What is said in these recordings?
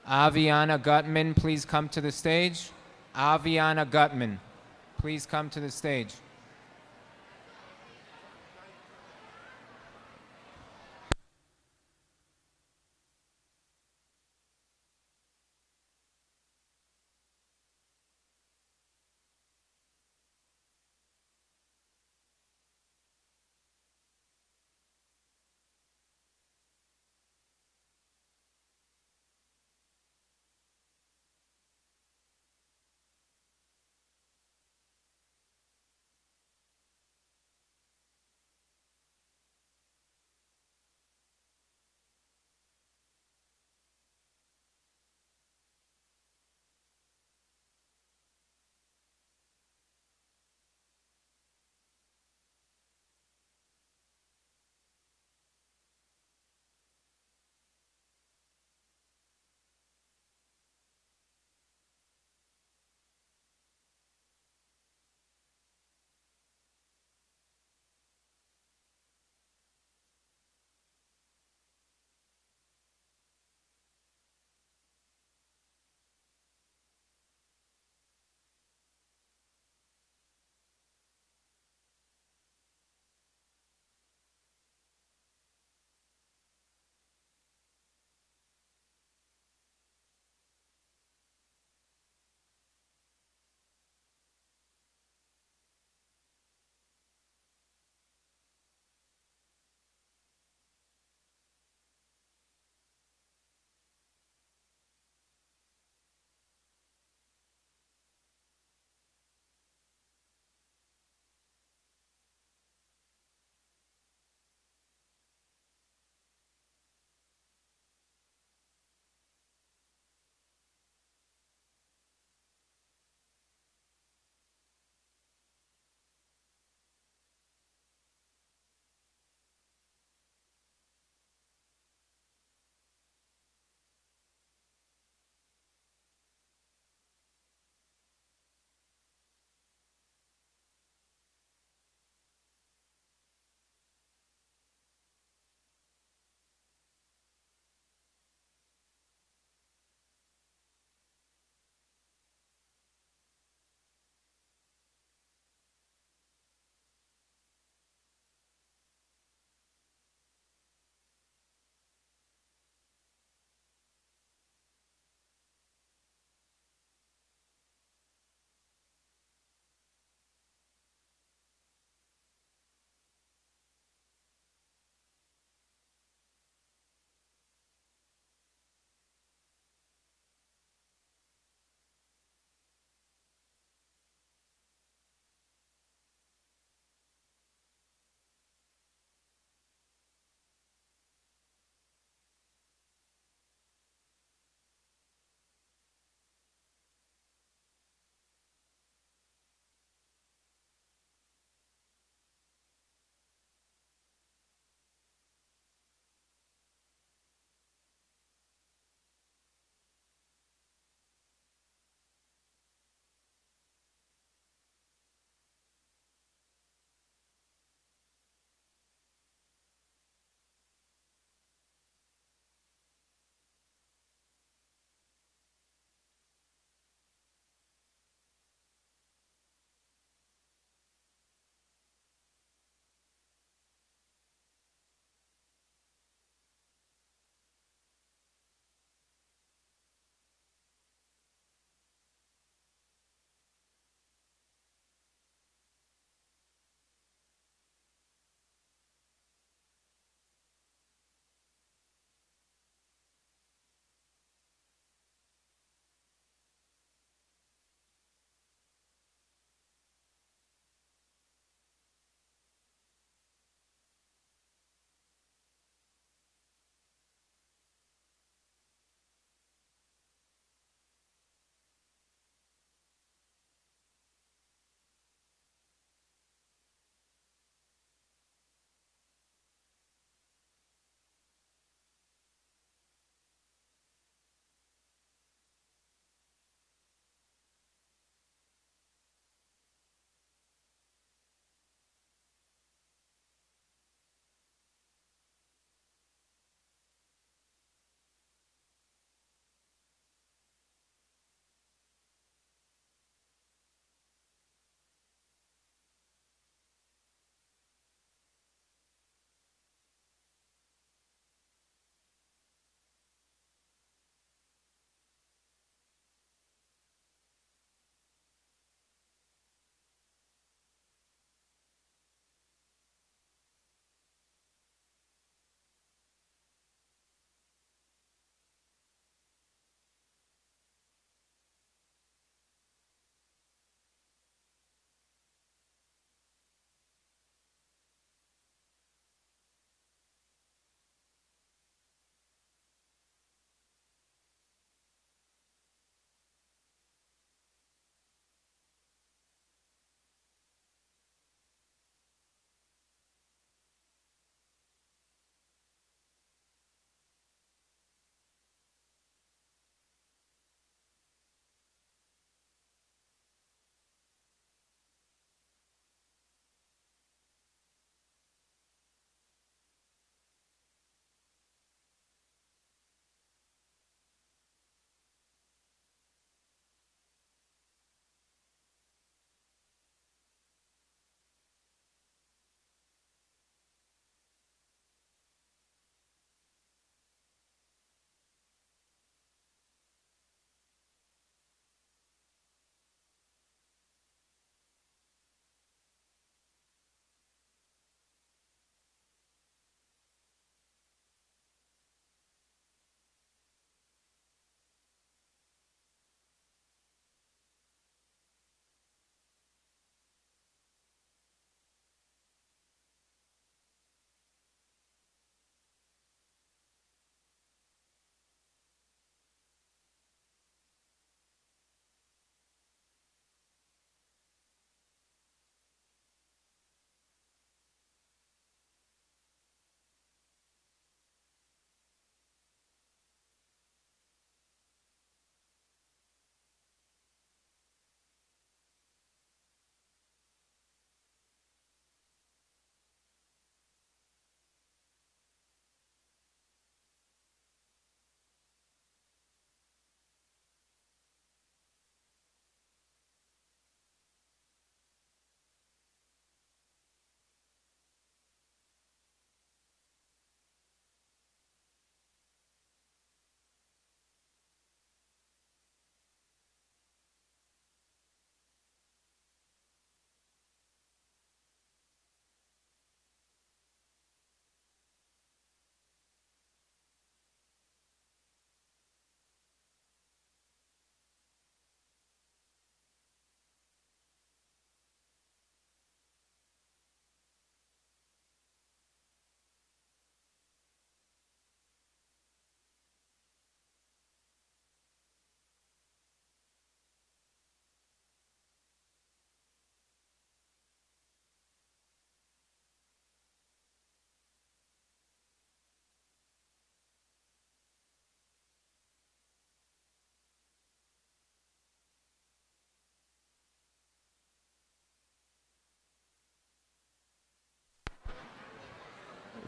Aviana Gutman, please come to the stage. Aviana Gutman, please come to the stage.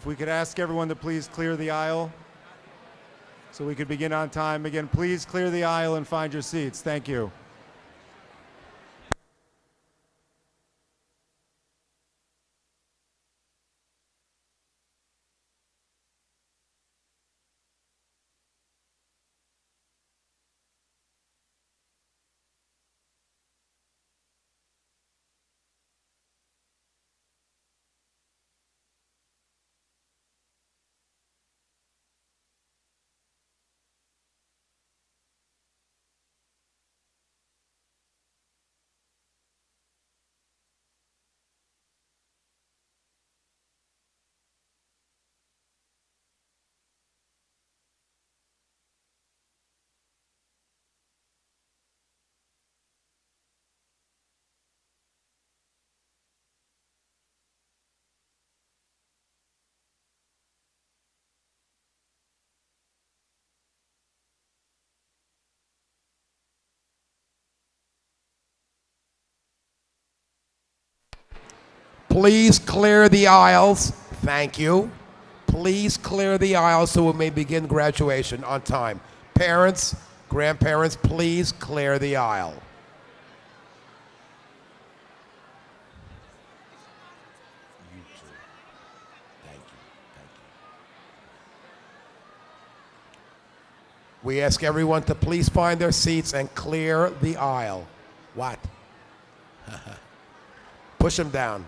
we could ask everyone to please clear the aisle so we could begin on time. Again, please clear the aisle and find your seats. Thank you. Please clear the aisles. Thank you. Please clear the aisles so we may begin graduation on time. Parents, grandparents, please clear the aisle. We ask everyone to please find their seats and clear the aisle. What? Push them down.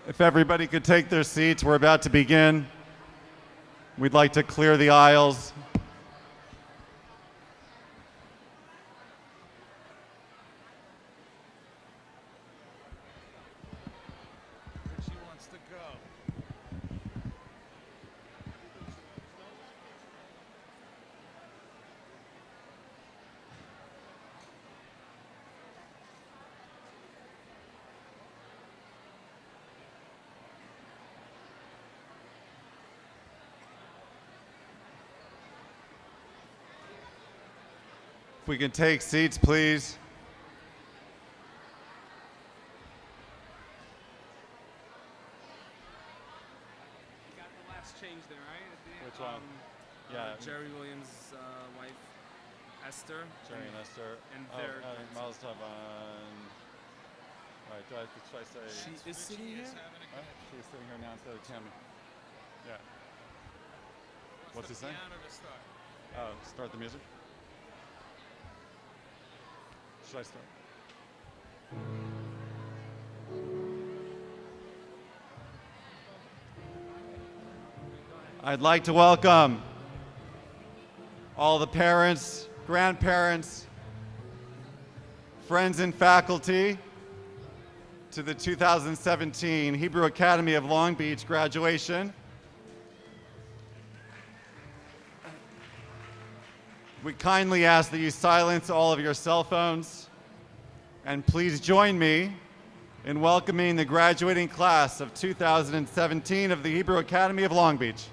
If everybody could take their seats, we're about to begin. We'd like to clear the aisles. If we can take seats, please. You got the last change there, right? At the end? Which one? Yeah. Jerry Williams' wife, Esther. Jerry and Esther. And oh, their Miles have on. All right, should I say? She is sitting here? She's sitting here now instead of Tammy. Yeah. What's he saying? Oh, start the music? Should I start? I'd like to welcome all the parents, grandparents, friends and faculty to the 2017 Hebrew Academy of Long Beach graduation. We kindly ask that you silence all of your cell phones and please join me in welcoming the graduating class of 2017 of the Hebrew Academy of Long Beach.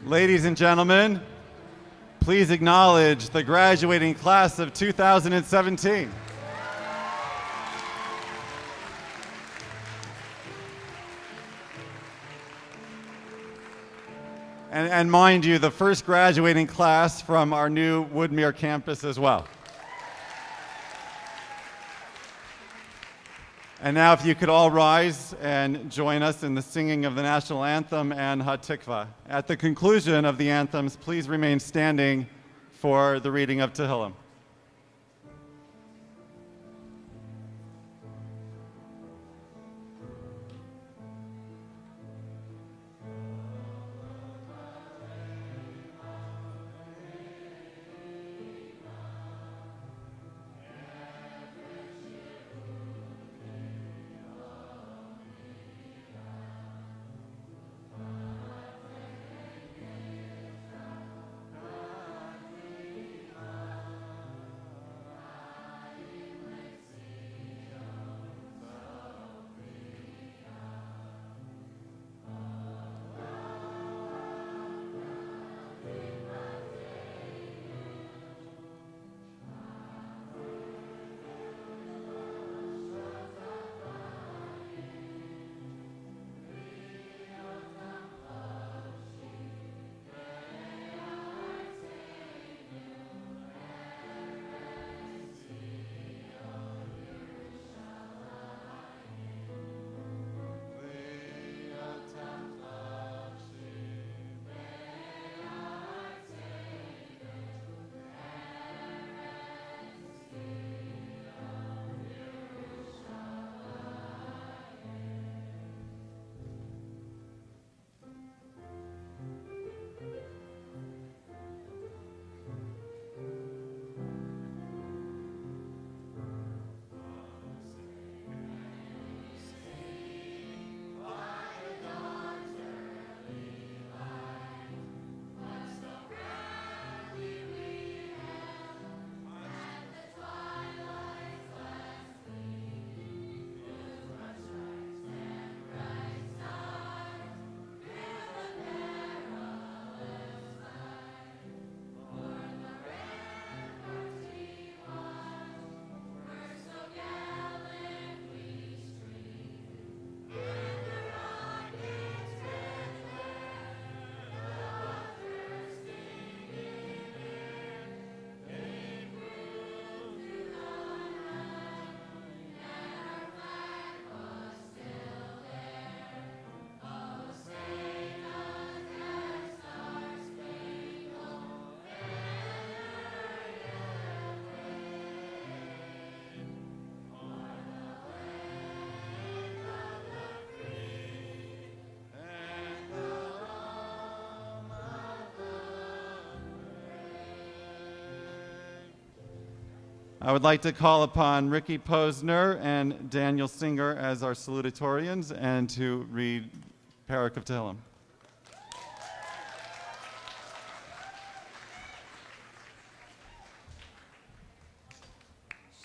Ladies and gentlemen, please acknowledge the graduating class of 2017. And mind you, the first graduating class from our new Woodmere campus as well. And now if you could all rise and join us in the singing of the national anthem and Hatikva. At the conclusion of the anthems, please remain standing for the reading of Tehillim. I would like to call upon Ricky Posner and Daniel Singer as our salutatorians and to read Parak of Tehillim.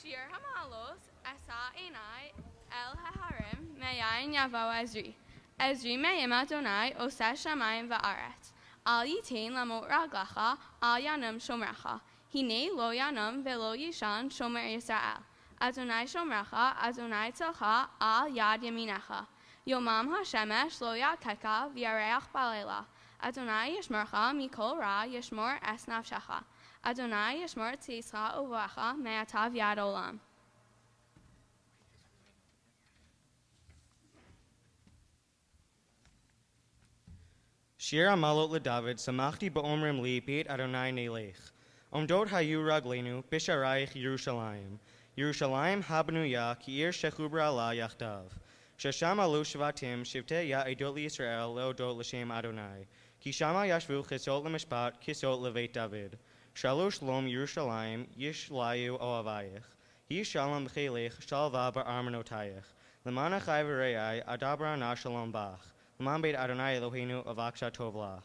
Shir Hamalos, Asa Enai, El Haharim, Meyain Yavo Ezri. Ezri Meyim Adonai, Oseh Shamayim Va'aretz. Al Yitain Lamot Raglacha, Al Yanam Shomracha. Hine Lo Yanam Velo Yishan Shomer Yisrael. Adonai Shomracha, Adonai Tzilcha, Al Yad Yaminecha. Yomam HaShemesh Lo Yakeka, V'yareach Balela. Adonai Yishmercha, Mikol Ra, Yishmor Es Nafshecha. Adonai Yishmor Tzischa Uvacha, Me'atav Yad Olam. Shir Amalot LeDavid, Samachti Ba'omrim Li, Beit Adonai Nelech. Omdot Hayu Raglenu, Bisharayich Yerushalayim. Yerushalayim Habnuya, Ki'ir Shechubra Allah Yachtav. Shesham Alu Shvatim, Shivte Ya Edot Yisrael, Leodot L'Shem Adonai. Kishama Yashvu Chisot LeMishpat, Kisot LeVeit David. Shalosh Lom Yerushalayim, Yishlayu Oavayich. Yishalom B'chelech, Shalva Ba'armanotayich. Lemana Chai V'rei, Adabra Na Shalom Bach. Leman Beit Adonai Eloheinu, Avaksha Tov Lach.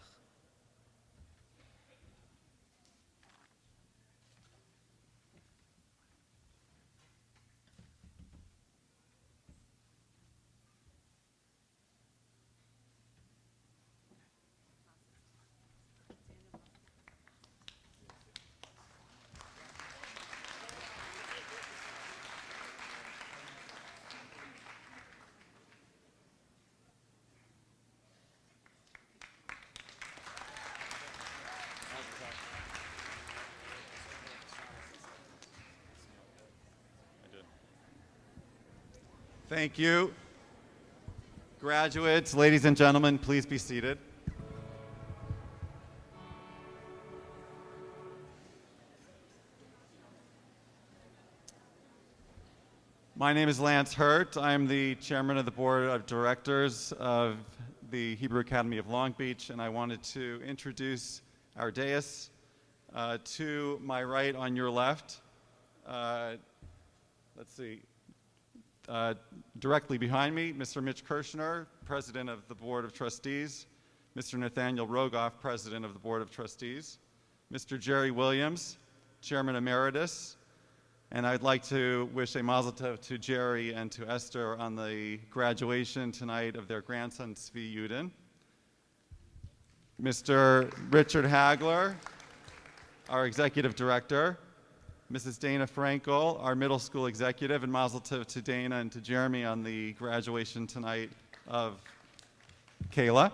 Thank you. Graduates, ladies and gentlemen, please be seated. My name is Lance Hurt. I'm the chairman of the board of directors of the Hebrew Academy of Long Beach, and I wanted to introduce our dais. To my right, on your left, directly behind me, Mr. Mitch Kirshner, president of the board of trustees, Mr. Nathaniel Rogoff, president of the board of trustees, Mr. Jerry Williams, chairman emeritus, and I'd like to wish a mazel tov to Jerry and to Esther on the graduation tonight of their grandson, Tzvi Yudin. Mr. Richard Hagler, our executive director, Mrs. Dana Frankel, our middle school executive, and mazel tov to Dana and to Jeremy on the graduation tonight of Kayla.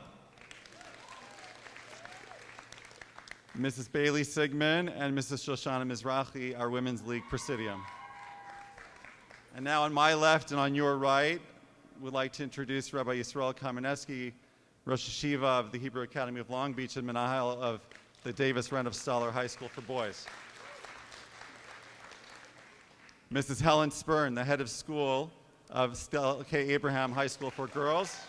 Mrs. Bailey Sigmund and Mrs. Shoshana Mizrahi, our Women's League Presidium. And now on my left and on your right, we'd like to introduce Rabbi Yisrael Kamenetsky, Rosh Yeshiva of the Hebrew Academy of Long Beach and Menahel of the Davis Renoff-Stoller High School for Boys. Mrs. Helen Spurn, the head of school of Stella K. Abraham High School for Girls.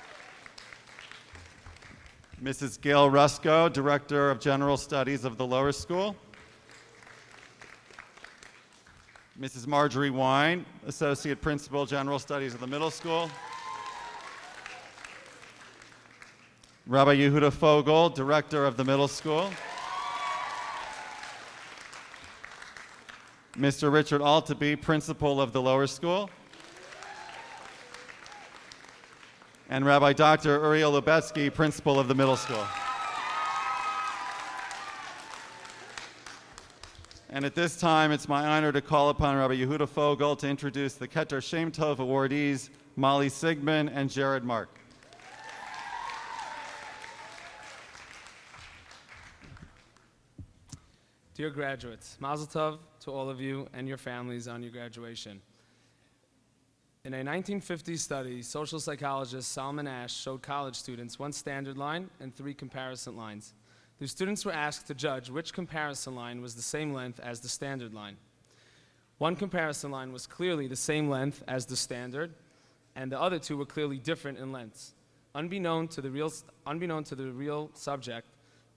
Mrs. Gail Rusko, Director of General Studies of the Lower School. Mrs. Marjorie Wine, Associate Principal, General Studies of the Middle School. Rabbi Yehuda Fogel, Director of the Middle School. Mr. Richard Altaby, Principal of the Lower School. And Rabbi Dr. Uriel Lubetsky, Principal of the Middle School. And at this time, it's my honor to call upon Rabbi Yehuda Fogel to introduce the Keter Shem Tov awardees, Molly Sigmund and Jared Mark. Dear graduates, mazel tov to all of you and your families on your graduation. In a 1950s study, social psychologist Solomon Asch showed college students one standard line and 3 comparison lines. The students were asked to judge which comparison line was the same length as the standard line. One comparison line was clearly the same length as the standard, and the other 2 were clearly different in lengths. Unbeknown to the real subject,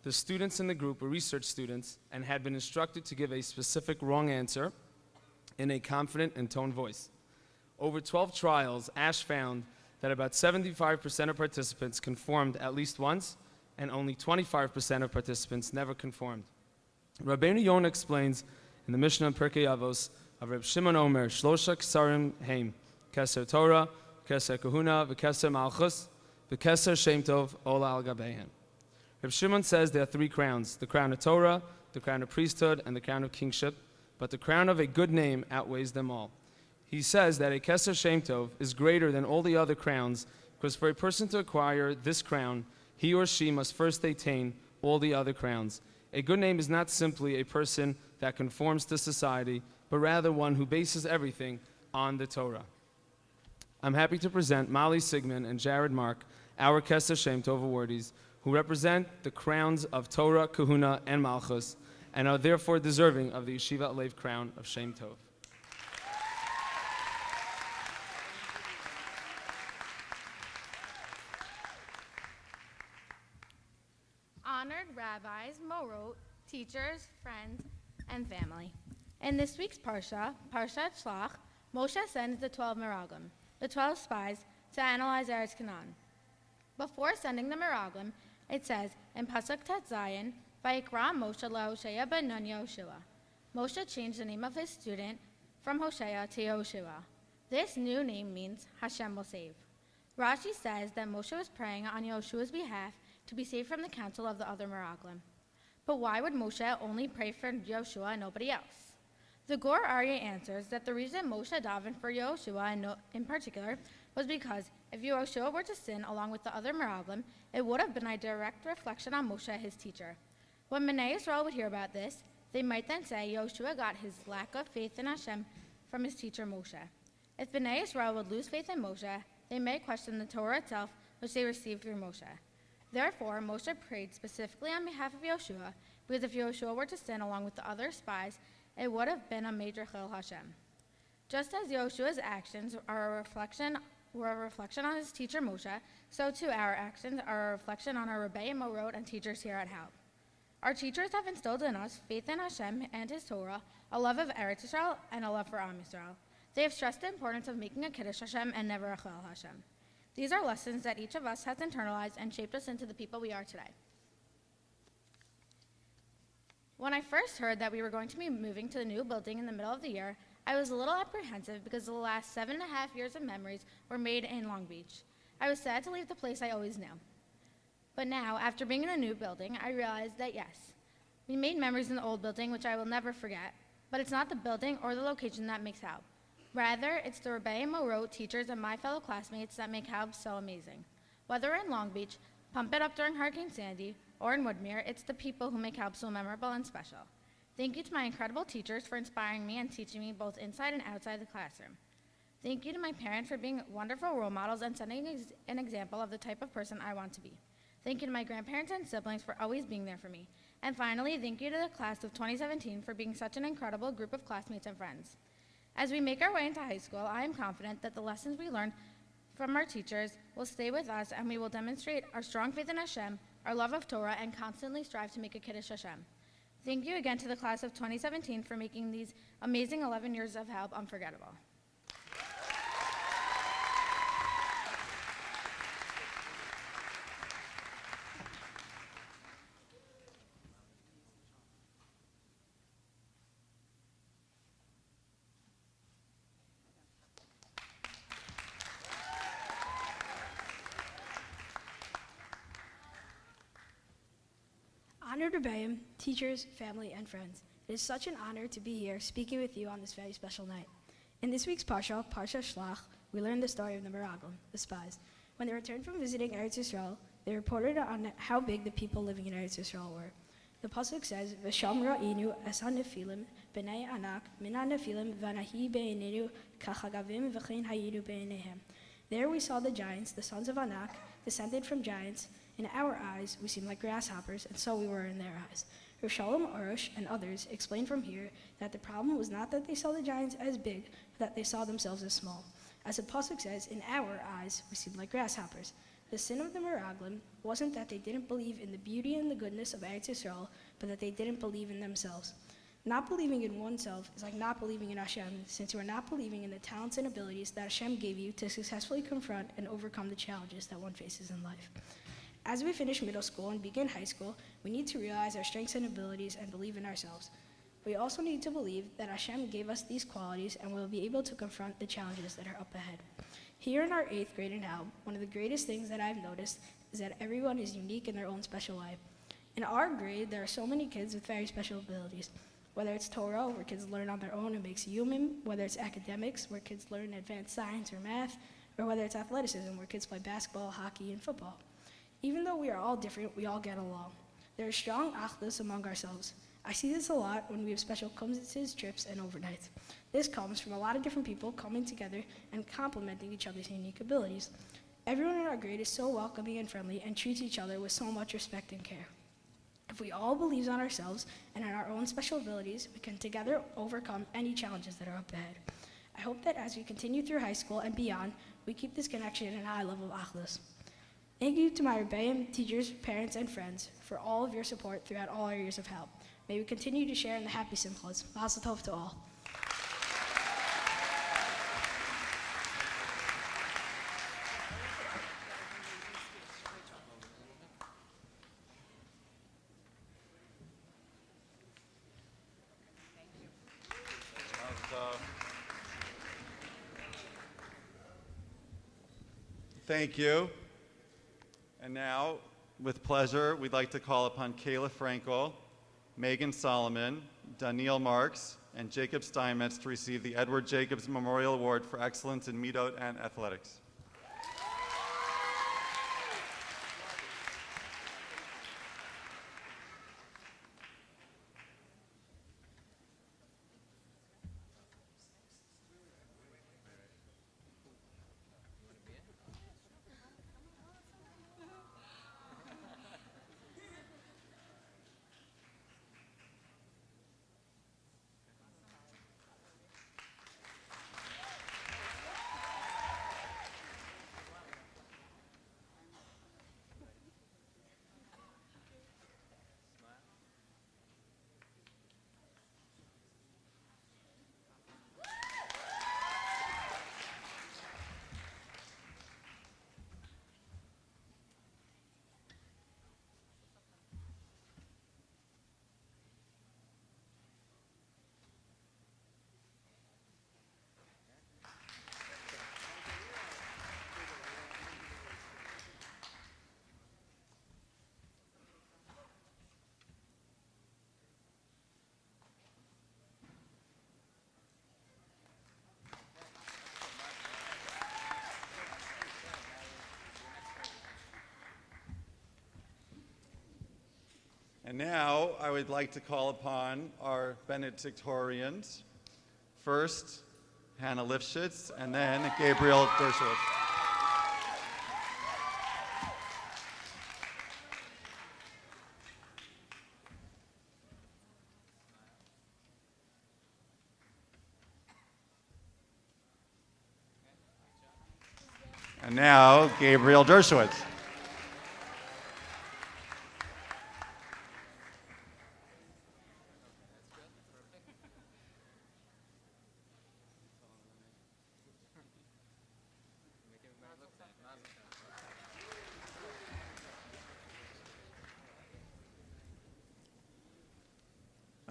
the students in the group were research students and had been instructed to give a specific wrong answer in a confident and toned voice. Over 12 trials, Asch found that about 75% of participants conformed at least once, and only 25% of participants never conformed. Rabbeinu Yonah explains in the Mishnah Pirkei Avos of Reb Shimon Omer, Shlosha Ksarim Heim, Keser Torah, Keser Kahuna, V'Keser Malchus, V'Keser Shem Tov, Ola Al Gabehem. Reb Shimon says there are 3 crowns, the crown of Torah, the crown of priesthood, and the crown of kingship, but the crown of a good name outweighs them all. He says that a Keser Shem Tov is greater than all the other crowns because for a person to acquire this crown, he or she must first attain all the other crowns. A good name is not simply a person that conforms to society, but rather one who bases everything on the Torah. I'm happy to present Molly Sigmund and Jared Mark, our Keser Shem Tov awardees, who represent the crowns of Torah, Kahuna, and Malchus, and are therefore deserving of the Yeshiva Alev crown of Shem Tov. Honored rabbis, morot, teachers, friends, and family. In this week's Parsha, Parshat Shlach, Moshe sends the 12 Meraglim, the 12 spies, to analyze Eretz Canaan. Before sending the Meraglim, it says in Pasuk Tet Zayin, Vayikra Moshe LaHoshea ben Nun Yehoshua. Moshe changed the name of his student from Hoshea to Yehoshua. This new name means Hashem will save. Rashi says that Moshe was praying on Yehoshua's behalf to be saved from the counsel of the other Meraglim. But why would Moshe only pray for Yehoshua and nobody else? The Gur Aryeh answers that the reason Moshe davened for Yehoshua in particular was because if Yehoshua were to sin along with the other Meraglim, it would have been a direct reflection on Moshe, his teacher. When Bnei Yisrael would hear about this, they might then say Yehoshua got his lack of faith in Hashem from his teacher Moshe. If Bnei Israel would lose faith in Moshe, they may question the Torah itself, which they received through Moshe. Therefore, Moshe prayed specifically on behalf of Yoshua, because if Yoshua were to sin along with the other spies, it would have been a major chil Hashem. Just as Yoshua's actions were a reflection on his teacher Moshe, so too our actions are a reflection on our Rebbeim Morot and teachers here at HALB. Our teachers have instilled in us faith in Hashem and His Torah, a love of Eretz Yisrael, and a love for Am Yisrael. They have stressed the importance of making a Kiddush Hashem and never a Chil Hashem. These are lessons that each of us has internalized and shaped us into the people we are today. When I first heard that we were going to be moving to the new building in the middle of the year, I was a little apprehensive because the last 7.5 years of memories were made in Long Beach. I was sad to leave the place I always knew. But now, after being in a new building, I realized that yes, we made memories in the old building, which I will never forget, but it's not the building or the location that makes HALB. Rather, it's the Rebbeim Morot teachers and my fellow classmates that make HALB so amazing. Whether in Long Beach, Pump It Up during Hurricane Sandy, or in Woodmere, it's the people who make HALB so memorable and special. Thank you to my incredible teachers for inspiring me and teaching me both inside and outside the classroom. Thank you to my parents for being wonderful role models and setting an example of the type of person I want to be. Thank you to my grandparents and siblings for always being there for me. And finally, thank you to the class of 2017 for being such an incredible group of classmates and friends. As we make our way into high school, I am confident that the lessons we learn from our teachers will stay with us, and we will demonstrate our strong faith in Hashem, our love of Torah, and constantly strive to make a Kiddush Hashem. Thank you again to the class of 2017 for making these amazing 11 years of HALB unforgettable. Honored Rebbeim, teachers, family, and friends, it is such an honor to be here speaking with you on this very special night. In this week's Parsha, Parsha Shlach, we learned the story of the Meraglim, the spies. When they returned from visiting Eretz Yisrael, they reported on how big the people living in Eretz Yisrael were. The pasuk says, "V'sham ra'inu es hanefilim b'nei anak min hanefilim v'anahi be'einenu kachagavim v'chein hayinu be'eineihem." There we saw the giants, the sons of Anak, descended from giants. In our eyes, we seemed like grasshoppers, and so we were in their eyes. Rav Shalom Arush and others explained from here that the problem was not that they saw the giants as big, but that they saw themselves as small. As the pasuk says, in our eyes, we seemed like grasshoppers. The sin of the Meraglim wasn't that they didn't believe in the beauty and the goodness of Eretz Yisrael, but that they didn't believe in themselves. Not believing in oneself is like not believing in Hashem, since you are not believing in the talents and abilities that Hashem gave you to successfully confront and overcome the challenges that one faces in life. As we finish middle school and begin high school, we need to realize our strengths and abilities and believe in ourselves. We also need to believe that Hashem gave us these qualities and we'll be able to confront the challenges that are up ahead. Here in our 8th grade in HALB, one of the greatest things that I've noticed is that everyone is unique in their own special way. In our grade, there are so many kids with very special abilities. Whether it's Torah, where kids learn on their own and makes you human, whether it's academics, where kids learn advanced science or math, or whether it's athleticism, where kids play basketball, hockey, and football. Even though we are all different, we all get along. There is strong achdus among ourselves. I see this a lot when we have special kumsitzes, trips, and overnights. This comes from a lot of different people coming together and complementing each other's unique abilities. Everyone in our grade is so welcoming and friendly and treats each other with so much respect and care. If we all believe in ourselves and in our own special abilities, we can together overcome any challenges that are up ahead. I hope that as we continue through high school and beyond, we keep this connection and high level of achdus. Thank you to my Rebbeim, teachers, parents, and friends for all of your support throughout all our years of HALB. May we continue to share in the happy simchas. Mazel tov to all. Thank you. And now, with pleasure, we'd like to call upon Kayla Frankel, Megan Solomon, Danielle Marks, and Jacob Steinmetz to receive the Edward Jacobs Memorial Award for Excellence in Midot and Athletics. And now I would like to call upon our valedictorians. First, Hannah Lifshitz, and then Gabriel Dershowitz. And now, Gabriel Dershowitz.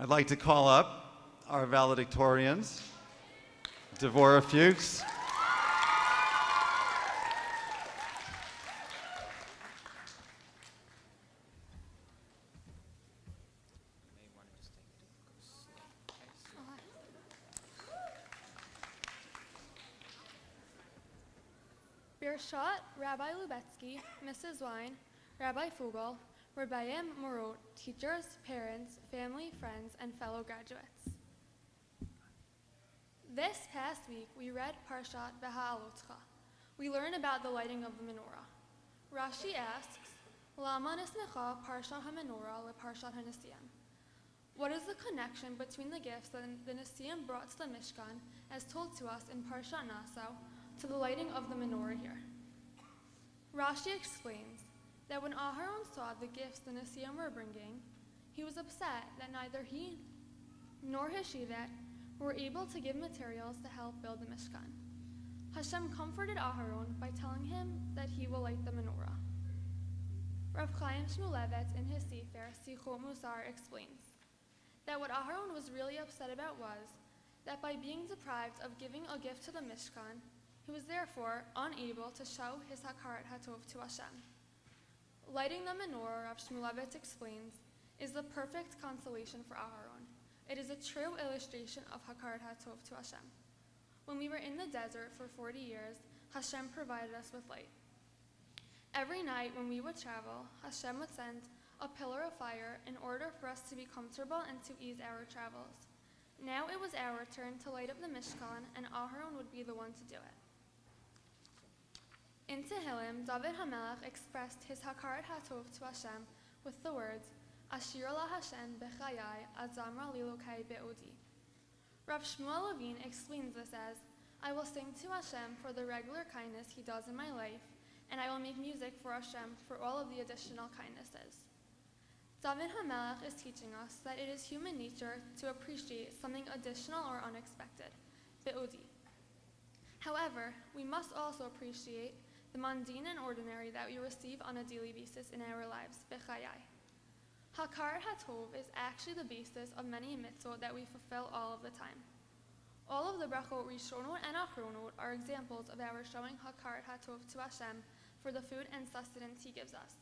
I'd like to call up our valedictorians, Devorah Fuchs, Birshot, Rabbi Lubetsky, Mrs. Wine, Rabbi Fugel, Rebbeim Morot, teachers, parents, family, friends, and fellow graduates. This past week, we read Parshat Beha'alotcha. We learned about the lighting of the menorah. Rashi asks, Lama nisnecha Parshat HaMenorah le Parshat HaNesiyim? What is the connection between the gifts that the Nesiyim brought to the Mishkan, as told to us in Parshat Naso, to the lighting of the menorah here? Rashi explains that when Aharon saw the gifts the Nesiyim were bringing, he was upset that neither he nor his Shevet were able to give materials to help build the Mishkan. Hashem comforted Aharon by telling him that he will light the menorah. Rav Chaim Shmulevitz in his Sefer Sichot Musar explains that what Aharon was really upset about was that by being deprived of giving a gift to the Mishkan, he was therefore unable to show his Hakarat HaTov to Hashem. Lighting the menorah, Rav Shmulevitz explains, is the perfect consolation for Aharon. It is a true illustration of Hakarat HaTov to Hashem. When we were in the desert for 40 years, Hashem provided us with light. Every night when we would travel, Hashem would send a pillar of fire in order for us to be comfortable and to ease our travels. Now it was our turn to light up the Mishkan, and Aharon would be the one to do it. In Tehillim, David HaMelech expressed his Hakarat HaTov to Hashem with the words, Ashir la Hashem bechayai azamra lilokai be'odi. Rav Shmuel Levine explains this as, I will sing to Hashem for the regular kindness he does in my life, and I will make music for Hashem for all of the additional kindnesses. David HaMelech is teaching us that it is human nature to appreciate something additional or unexpected, be'odi. However, we must also appreciate the mundane and ordinary that we receive on a daily basis in our lives, bechayai. Hakarat HaTov is actually the basis of many mitzvot that we fulfill all of the time. All of the brachot Rishonot and Achronot are examples of our showing Hakarat HaTov to Hashem for the food and sustenance He gives us.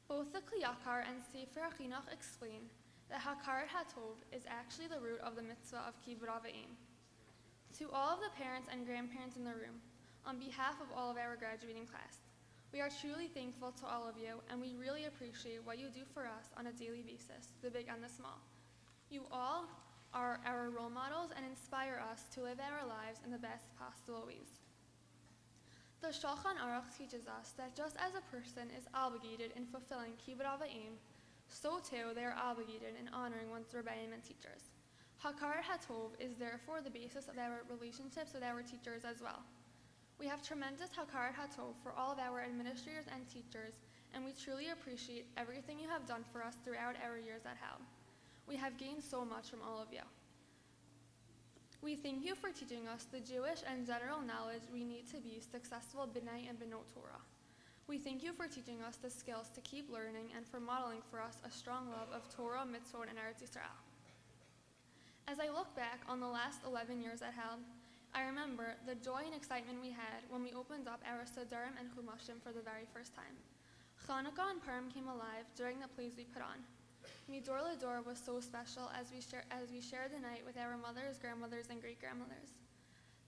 Both the Kli Yakar and Sefer HaChinuch explain that Hakarat HaTov is actually the root of the mitzvah of Kivud Avim. To all of the parents and grandparents in the room, on behalf of all of our graduating class, we are truly thankful to all of you, and we really appreciate what you do for us on a daily basis, the big and the small. You all are our role models and inspire us to live our lives in the best possible ways. The Shulchan Aruch teaches us that just as a person is obligated in fulfilling Kivud Avim, so too they are obligated in honoring one's rebbeim and teachers. Hakarat HaTov is therefore the basis of our relationships with our teachers as well. We have tremendous Hakarat HaTov for all of our administrators and teachers, and we truly appreciate everything you have done for us throughout our years at HALB. We have gained so much from all of you. We thank you for teaching us the Jewish and general knowledge we need to be successful B'nai and B'not Torah. We thank you for teaching us the skills to keep learning and for modeling for us a strong love of Torah, Mitzvot, and Eretz Yisrael. As I look back on the last 11 years at HALB, I remember the joy and excitement we had when we opened up our Sedarim and Chumashim for the very first time. Chanukah and Purim came alive during the plays we put on. Midor Ledor was so special as we shared the night with our mothers, grandmothers, and great-grandmothers.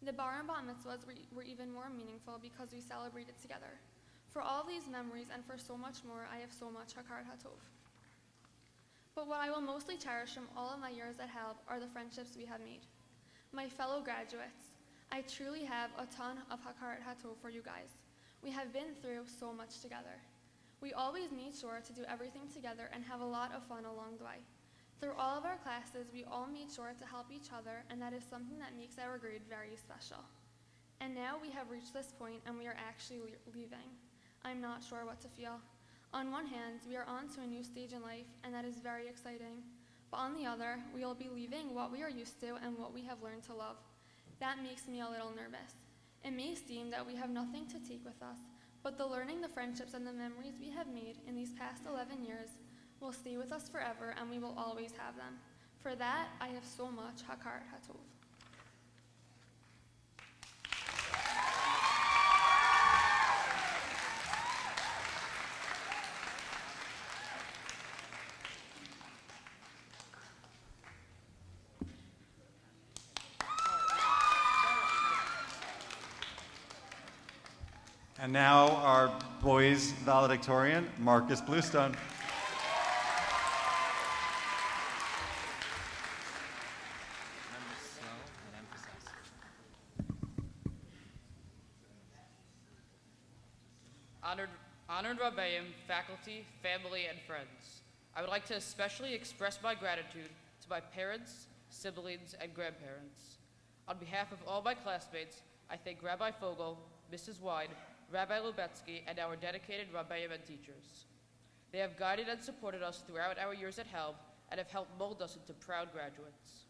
The Bar and Bat Mitzvahs were even more meaningful because we celebrated together. For all these memories and for so much more, I have so much Hakarat HaTov. But what I will mostly cherish from all of my years at HALB are the friendships we have made. My fellow graduates, I truly have a ton of hakarat hatov for you guys. We have been through so much together. We always made sure to do everything together and have a lot of fun along the way. Through all of our classes, we all made sure to help each other, and that is something that makes our grade very special. And now we have reached this point and we are actually leaving. I'm not sure what to feel. On one hand, we are on to a new stage in life, and that is very exciting. But on the other, we will be leaving what we are used to and what we have learned to love. That makes me a little nervous. It may seem that we have nothing to take with us, but the learning, the friendships, and the memories we have made in these past 11 years will stay with us forever, and we will always have them. For that, I have so much hakarat hatov. And now our boys valedictorian, Marcus Bluestone. Honored Rabbeim, faculty, family, and friends, I would like to especially express my gratitude to my parents, siblings, and grandparents. On behalf of all my classmates, I thank Rabbi Fogel, Mrs. Wine, Rabbi Lubetsky, and our dedicated Rabbeim and teachers. They have guided and supported us throughout our years at HALB and have helped mold us into proud graduates.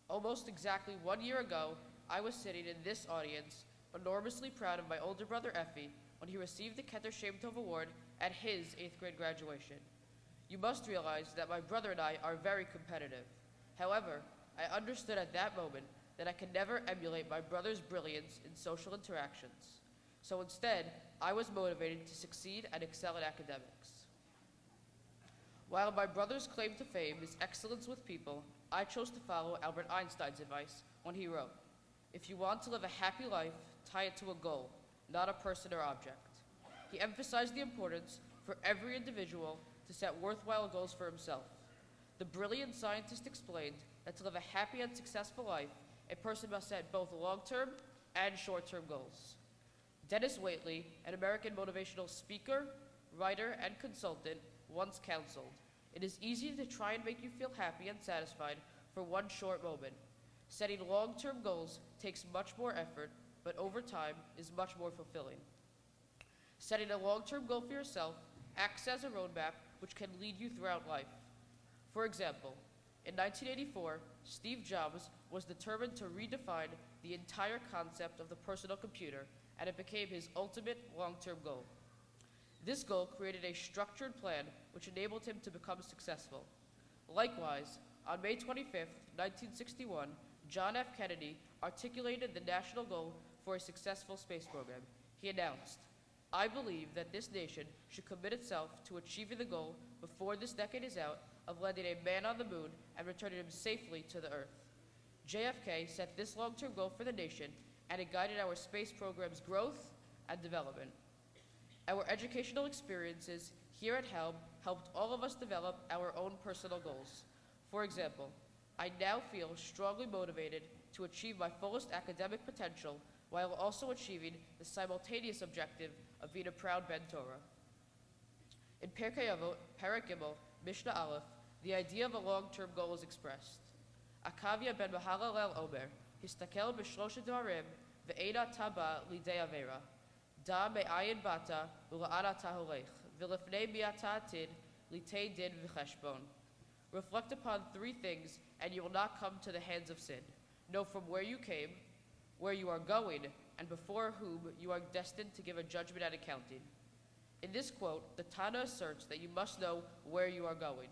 Almost exactly 1 year ago, I was sitting in this audience, enormously proud of my older brother Effie when he received the Keter Shem Tov Award at his 8th grade graduation. You must realize that my brother and I are very competitive. However, I understood at that moment that I could never emulate my brother's brilliance in social interactions. So instead, I was motivated to succeed and excel in academics. While my brother's claim to fame is excellence with people, I chose to follow Albert Einstein's advice when he wrote, "If you want to live a happy life, tie it to a goal, not a person or object." He emphasized the importance for every individual to set worthwhile goals for himself. The brilliant scientist explained that to live a happy and successful life, a person must set both long-term and short-term goals. Dennis Waitley, an American motivational speaker, writer, and consultant, once counseled, "It is easy to try and make you feel happy and satisfied for one short moment. Setting long-term goals takes much more effort, but over time is much more fulfilling." Setting a long-term goal for yourself acts as a roadmap which can lead you throughout life. For example, in 1984, Steve Jobs was determined to redefine the entire concept of the personal computer, and it became his ultimate long-term goal. This goal created a structured plan which enabled him to become successful. Likewise, on May 25, 1961, John F. Kennedy articulated the national goal for a successful space program. He announced, "I believe that this nation should commit itself to achieving the goal before this decade is out of landing a man on the moon and returning him safely to the Earth." JFK set this long-term goal for the nation, and it guided our space program's growth and development. Our educational experiences here at HALB helped all of us develop our own personal goals. For example, I now feel strongly motivated to achieve my fullest academic potential while also achieving the simultaneous objective of being a proud Ben Torah. In Pirkei Avot, Perek Gimel, Mishnah Aleph, the idea of a long-term goal is expressed. Akavia ben Mahalalel Omer, Histakel b'shloshet dvarim, ve'ena taba lidei avera. Da me'ayin bata, ula'ana taholech, v'lefnei mi'ata atid, litei din v'cheshbon. Reflect upon three things, and you will not come to the hands of sin. Know from where you came, where you are going, and before whom you are destined to give a judgment and accounting. In this quote, the Tana asserts that you must know where you are going.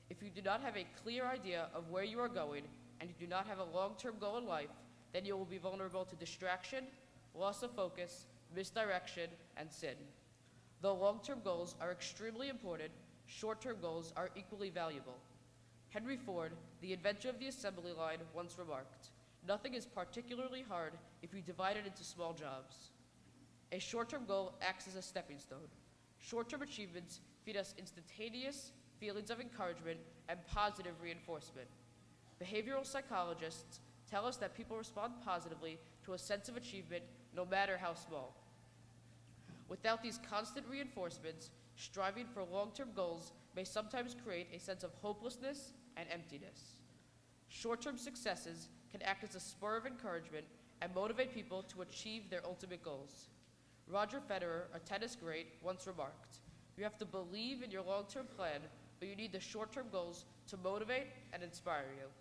If you do not have a clear idea of where you are going, and you do not have a long-term goal in life, then you will be vulnerable to distraction, loss of focus, misdirection, and sin. Though long-term goals are extremely important, short-term goals are equally valuable. Henry Ford, the inventor of the assembly line, once remarked, "Nothing is particularly hard if you divide it into small jobs." A short-term goal acts as a stepping stone. Short-term achievements feed us instantaneous, feelings of encouragement, and positive reinforcement. Behavioral psychologists tell us that people respond positively to a sense of achievement, no matter how small. Without these constant reinforcements, striving for long-term goals may sometimes create a sense of hopelessness and emptiness. Short-term successes can act as a spur of encouragement and motivate people to achieve their ultimate goals. Roger Federer, a tennis great, once remarked, "You have to believe in your long-term plan, but you need the short-term goals to motivate and inspire you."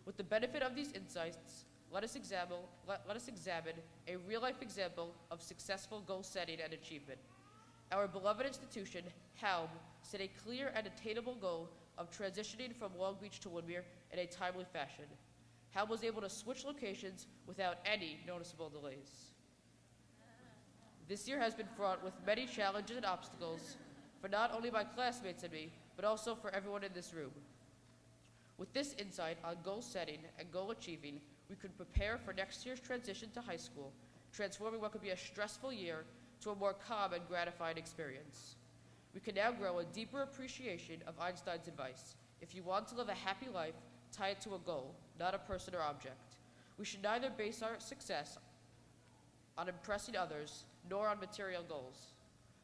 With the benefit of these insights, let us examine a real-life example of successful goal setting and achievement. Our beloved institution, HALB, set a clear and attainable goal of transitioning from Long Beach to Woodmere in a timely fashion. HALB was able to switch locations without any noticeable delays. This year has been fraught with many challenges and obstacles for not only my classmates and me, but also for everyone in this room. With this insight on goal setting and goal achieving, we could prepare for next year's transition to high school, transforming what could be a stressful year to a more calm and gratifying experience. We can now grow a deeper appreciation of Einstein's advice. If you want to live a happy life, tie it to a goal, not a person or object. We should neither base our success on impressing others, nor on material goals,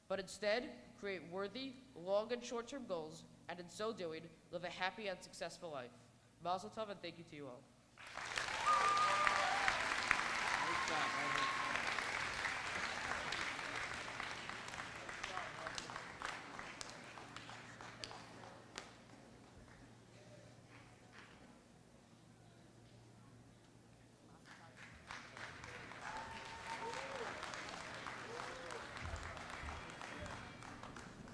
but instead create worthy, long and short-term goals, and in so doing, live a happy and successful life. Mazel tov, and thank you to you all.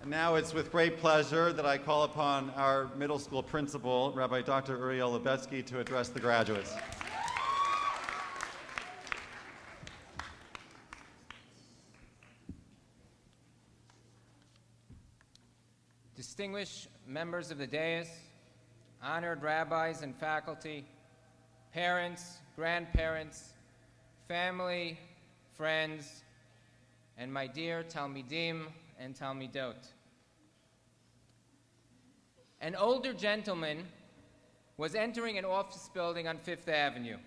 And now it's with great pleasure that I call upon our middle school principal, Rabbi Dr. Uriel Lebetsky, to address the graduates. Distinguished members of the dais, honored rabbis and faculty, parents, grandparents, family, friends, and my dear Talmidim and Talmidot. An older gentleman was entering an office building on Fifth Avenue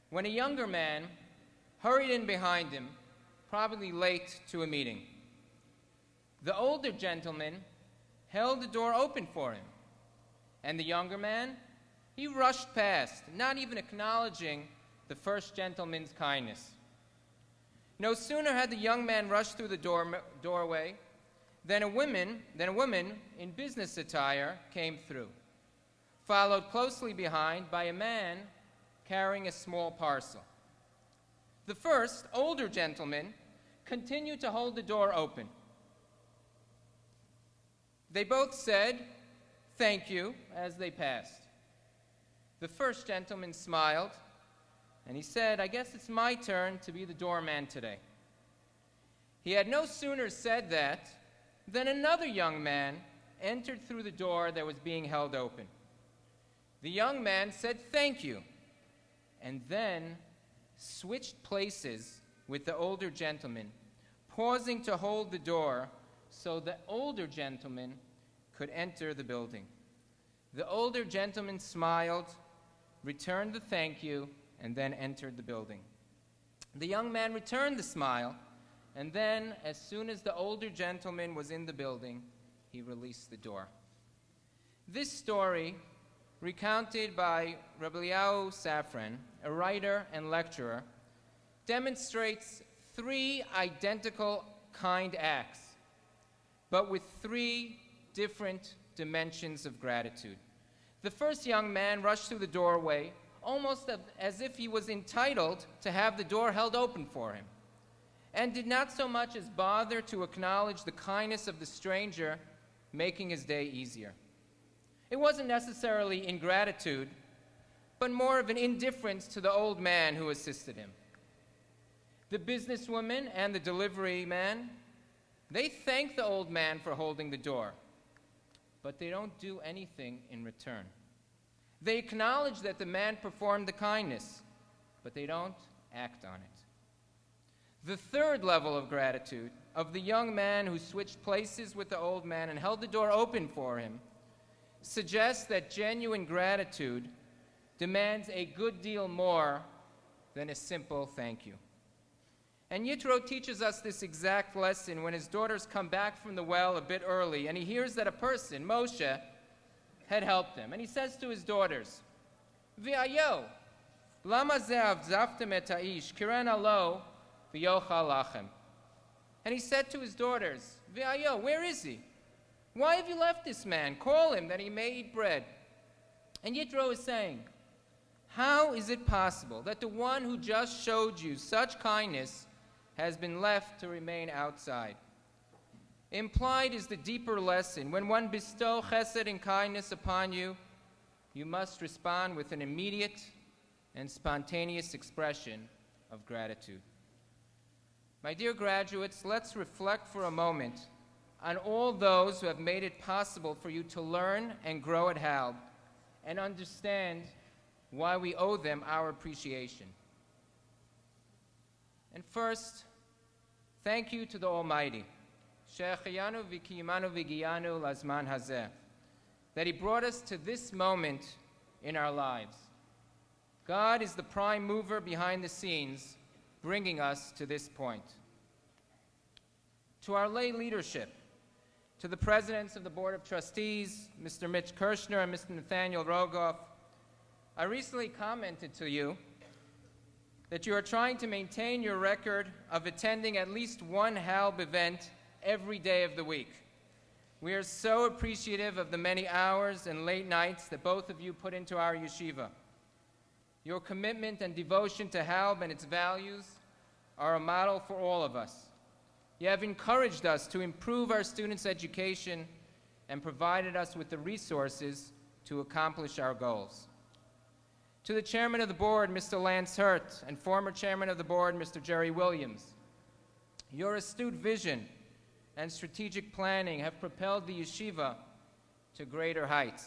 when a younger man hurried in behind him, probably late to a meeting. The older gentleman held the door open for him, and the younger man, he rushed past, not even acknowledging the first gentleman's kindness. No sooner had the young man rushed through the doorway than a woman in business attire came through, followed closely behind by a man carrying a small parcel. The first, older gentleman continued to hold the door open. They both said, "Thank you," as they passed. The first gentleman smiled, and he said, "I guess it's my turn to be the doorman today." He had no sooner said that than another young man entered through the door that was being held open. The young man said, "Thank you," and then switched places with the older gentleman, pausing to hold the door so the older gentleman could enter the building. The older gentleman smiled, returned the thank you, and then entered the building. The young man returned the smile, and then, as soon as the older gentleman was in the building, he released the door. This story, recounted by Rabbi Eliyahu Safran, a writer and lecturer, demonstrates three identical kind acts, but with three different dimensions of gratitude. The first young man rushed through the doorway almost as if he was entitled to have the door held open for him, and did not so much as bother to acknowledge the kindness of the stranger, making his day easier. It wasn't necessarily ingratitude, but more of an indifference to the old man who assisted him. The businesswoman and the delivery man, they thank the old man for holding the door, but they don't do anything in return. They acknowledge that the man performed the kindness, but they don't act on it. The third level of gratitude, of the young man who switched places with the old man and held the door open for him, suggests that genuine gratitude demands a good deal more than a simple thank you. And Yitro teaches us this exact lesson when his daughters come back from the well a bit early and he hears that a person, Moshe, had helped them. And he says to his daughters, V'ayo, lama ze'av zaftem et ha'ish, kiran alo, v'yochal lachem. And he said to his daughters, V'ayo, where is he? Why have you left this man? Call him that he may eat bread. And Yitro is saying, how is it possible that the one who just showed you such kindness has been left to remain outside? Implied is the deeper lesson. When one bestows chesed and kindness upon you, you must respond with an immediate and spontaneous expression of gratitude. My dear graduates, let's reflect for a moment on all those who have made it possible for you to learn and grow at HALB and understand why we owe them our appreciation. And first, thank you to the Almighty, She'achayanu v'kiyimanu v'giyanu lazman hazeh, that He brought us to this moment in our lives. God is the prime mover behind the scenes, bringing us to this point. To our lay leadership, to the presidents of the Board of Trustees, Mr. Mitch Kirshner and Mr. Nathaniel Rogoff, I recently commented to you that you are trying to maintain your record of attending at least one HALB event every day of the week. We are so appreciative of the many hours and late nights that both of you put into our yeshiva. Your commitment and devotion to HALB and its values are a model for all of us. You have encouraged us to improve our students' education and provided us with the resources to accomplish our goals. To the chairman of the board, Mr. Lance Hurt, and former chairman of the board, Mr. Jerry Williams, your astute vision and strategic planning have propelled the yeshiva to greater heights.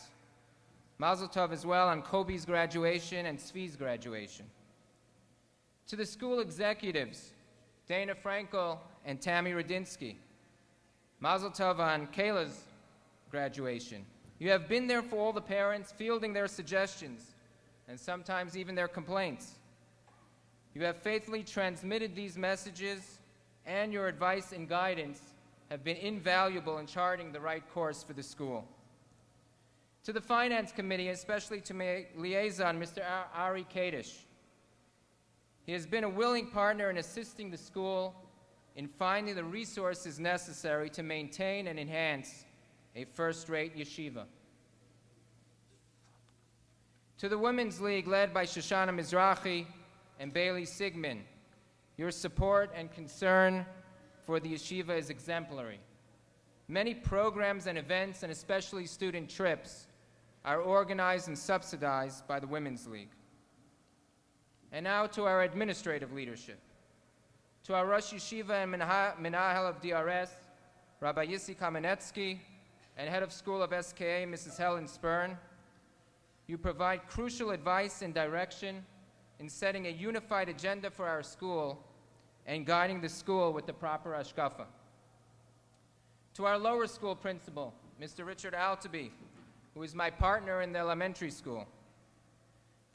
Mazel tov as well on Kobe's graduation and Tzvi's graduation. To the school executives, Dana Frankel and Tammy Radinsky, Mazel tov on Kayla's graduation. You have been there for all the parents, fielding their suggestions and sometimes even their complaints. You have faithfully transmitted these messages, and your advice and guidance have been invaluable in charting the right course for the school. To the Finance Committee, especially to my liaison, Mr. Ari Kadish, he has been a willing partner in assisting the school in finding the resources necessary to maintain and enhance a first-rate yeshiva. To the Women's League, led by Shoshana Mizrahi and Bailey Sigmund, your support and concern for the yeshiva is exemplary. Many programs and events, and especially student trips, are organized and subsidized by the Women's League. And now to our administrative leadership. To our Rosh Yeshiva and Menahel of DRS, Rabbi Yissi Kamenetsky, and Head of School of SKA, Mrs. Helen Spurn, you provide crucial advice and direction in setting a unified agenda for our school and guiding the school with the proper hashkafa. To our lower school principal, Mr. Richard Altaby, who is my partner in the elementary school.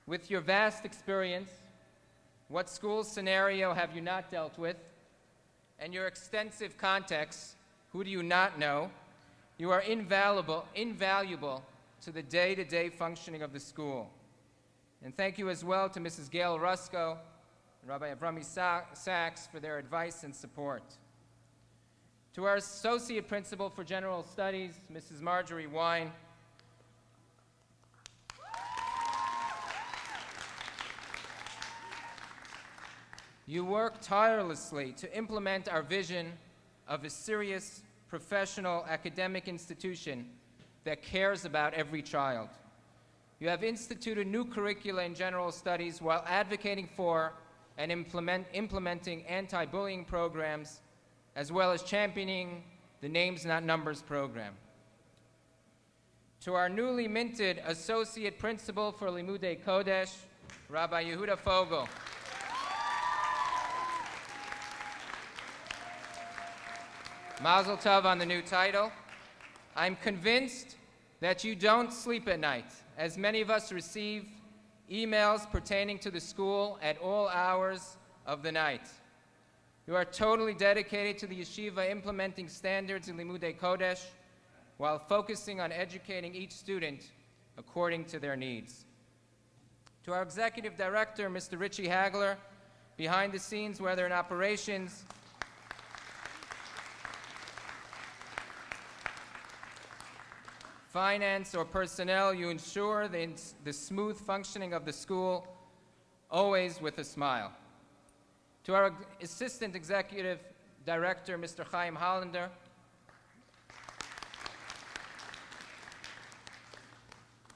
With your vast experience, what school scenario have you not dealt with? And your extensive context, who do you not know? You are invaluable to the day-to-day functioning of the school. And thank you as well to Mrs. Gail Rusko and Rabbi Avrami Sachs for their advice and support. To our Associate Principal for General Studies, Mrs. Marjorie Wine. You work tirelessly to implement our vision of a serious, professional academic institution that cares about every child. You have instituted new curricula in general studies while advocating for and implementing anti-bullying programs, as well as championing the Names Not Numbers program. To our newly minted Associate Principal for Limudei Kodesh, Rabbi Yehuda Fogel. Mazel tov on the new title. I'm convinced that you don't sleep at night, as many of us receive emails pertaining to the school at all hours of the night. You are totally dedicated to the yeshiva implementing standards in Limudei Kodesh while focusing on educating each student according to their needs. To our executive director, Mr. Richie Hagler, behind the scenes, whether in operations, finance, or personnel, you ensure the smooth functioning of the school, always with a smile. To our assistant executive director, Mr. Chaim Hollander,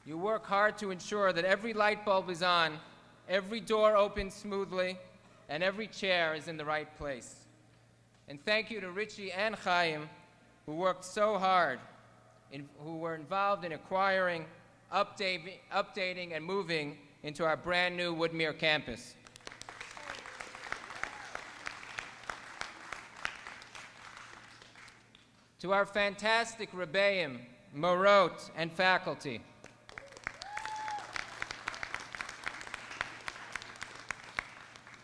you work hard to ensure that every light bulb is on, every door opens smoothly, and every chair is in the right place. And thank you to Richie and Chaim, who worked so hard, who were involved in acquiring, updating, and moving into our brand new Woodmere campus. To our fantastic Rebbeim, Morot, and faculty,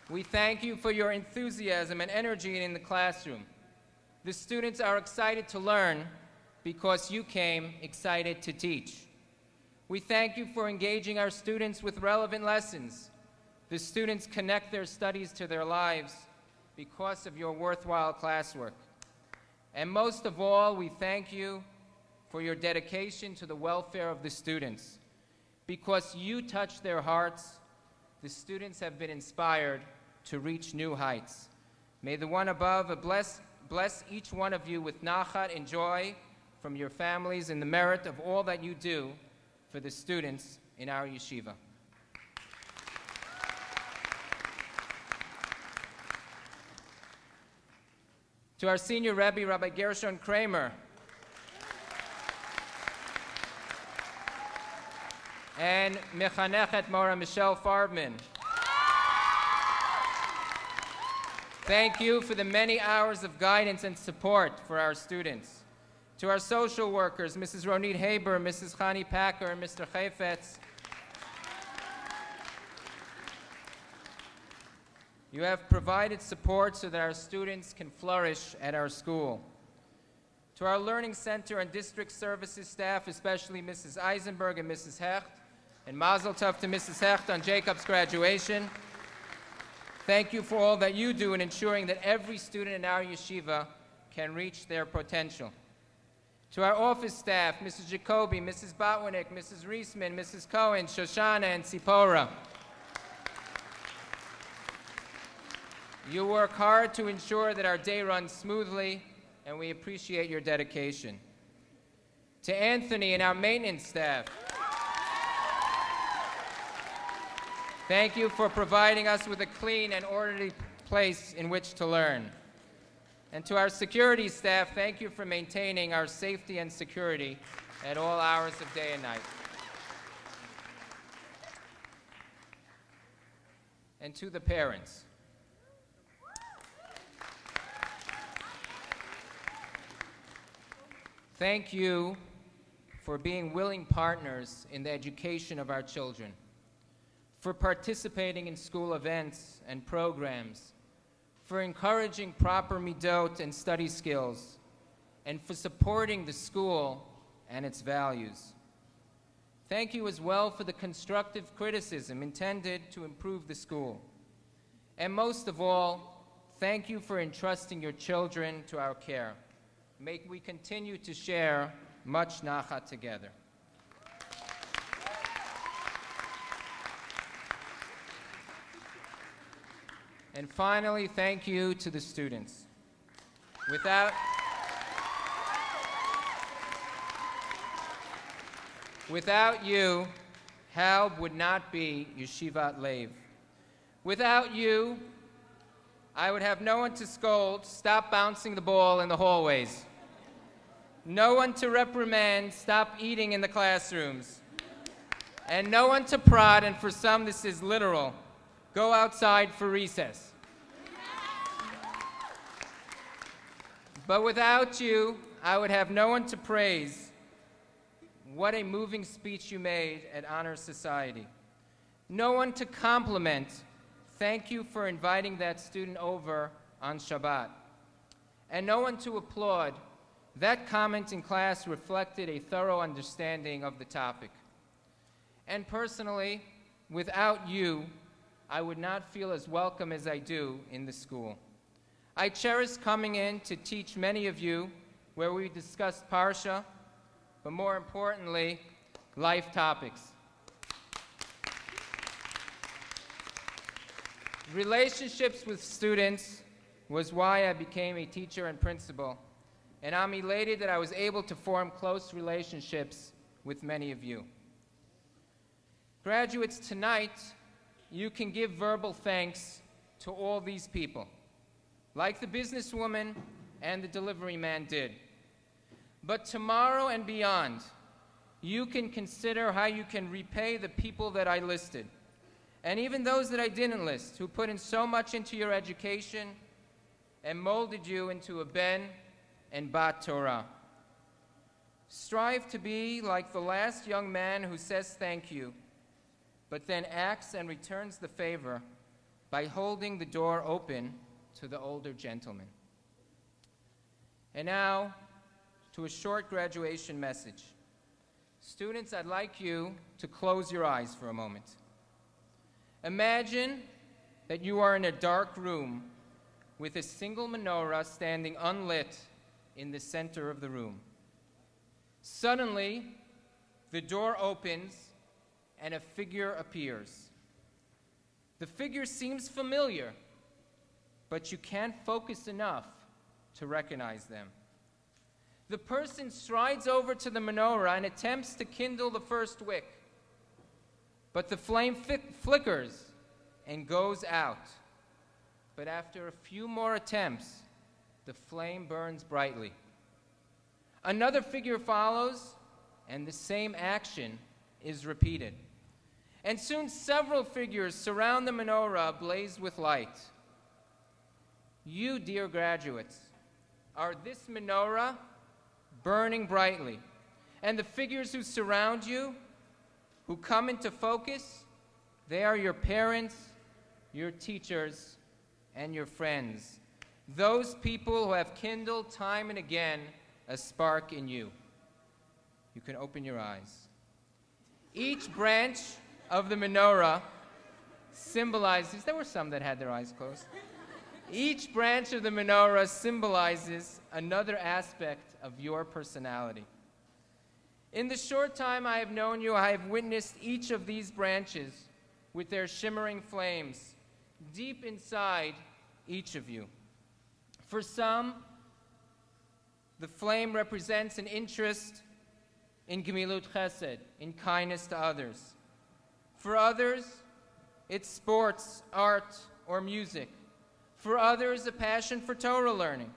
we thank you for your enthusiasm and energy in the classroom. The students are excited to learn because you came excited to teach. We thank you for engaging our students with relevant lessons. The students connect their studies to their lives because of your worthwhile classwork. And most of all, we thank you for your dedication to the welfare of the students. Because you touch their hearts, the students have been inspired to reach new heights. May the one above bless each one of you with nachat and joy from your families in the merit of all that you do for the students in our yeshiva. To our senior Rebbe, Rabbi Gershon Kramer, and Mechanechet Mora Michelle Farbman, thank you for the many hours of guidance and support for our students. To our social workers, Mrs. Ronit Haber, Mrs. Chani Packer, and Mr. Chayfetz, you have provided support so that our students can flourish at our school. To our Learning Center and District Services staff, especially Mrs. Eisenberg and Mrs. Hecht, and Mazel Tov to Mrs. Hecht on Jacob's graduation. Thank you for all that you do in ensuring that every student in our yeshiva can reach their potential. To our office staff, Mrs. Jacoby, Mrs. Botwinick, Mrs. Reisman, Mrs. Cohen, Shoshana, and Sipora. You work hard to ensure that our day runs smoothly, and we appreciate your dedication. To Anthony and our maintenance staff, thank you for providing us with a clean and orderly place in which to learn. And to our security staff, thank you for maintaining our safety and security at all hours of day and night. And to the parents, thank you for being willing partners in the education of our children, for participating in school events and programs, for encouraging proper midot and study skills, and for supporting the school and its values. Thank you as well for the constructive criticism intended to improve the school. And most of all, thank you for entrusting your children to our care. May we continue to share much nachat together. And finally, thank you to the students. Without you, HALB would not be Yeshivat Lev. Without you, I would have no one to scold, stop bouncing the ball in the hallways. No one to reprimand, stop eating in the classrooms. And no one to prod, and for some this is literal, go outside for recess. But without you, I would have no one to praise. What a moving speech you made at Honor Society. No one to compliment. Thank you for inviting that student over on Shabbat. And no one to applaud. That comment in class reflected a thorough understanding of the topic. And personally, without you, I would not feel as welcome as I do in the school. I cherish coming in to teach many of you where we discussed Parsha, but more importantly, life topics. Relationships with students was why I became a teacher and principal, and I'm elated that I was able to form close relationships with many of you. Graduates, tonight, you can give verbal thanks to all these people, like the businesswoman and the delivery man did. But tomorrow and beyond, you can consider how you can repay the people that I listed, and even those that I didn't list, who put in so much into your education and molded you into a Ben and Bat Torah. Strive to be like the last young man who says thank you, but then acts and returns the favor by holding the door open to the older gentleman. And now, to a short graduation message. Students, I'd like you to close your eyes for a moment. Imagine that you are in a dark room with a single menorah standing unlit in the center of the room. Suddenly, the door opens and a figure appears. The figure seems familiar, but you can't focus enough to recognize them. The person strides over to the menorah and attempts to kindle the first wick, but the flame flickers and goes out. But after a few more attempts, the flame burns brightly. Another figure follows, and the same action is repeated. And soon several figures surround the menorah ablaze with light. You, dear graduates, are this menorah burning brightly, and the figures who surround you, who come into focus, they are your parents, your teachers, and your friends. Those people who have kindled time and again a spark in you. You can open your eyes. Each branch of the menorah symbolizes, there were some that had their eyes closed. Each branch of the menorah symbolizes another aspect of your personality. In the short time I have known you, I have witnessed each of these branches with their shimmering flames deep inside each of you. For some, the flame represents an interest in gemilut chesed, in kindness to others. For others, it's sports, art, or music. For others, a passion for Torah learning,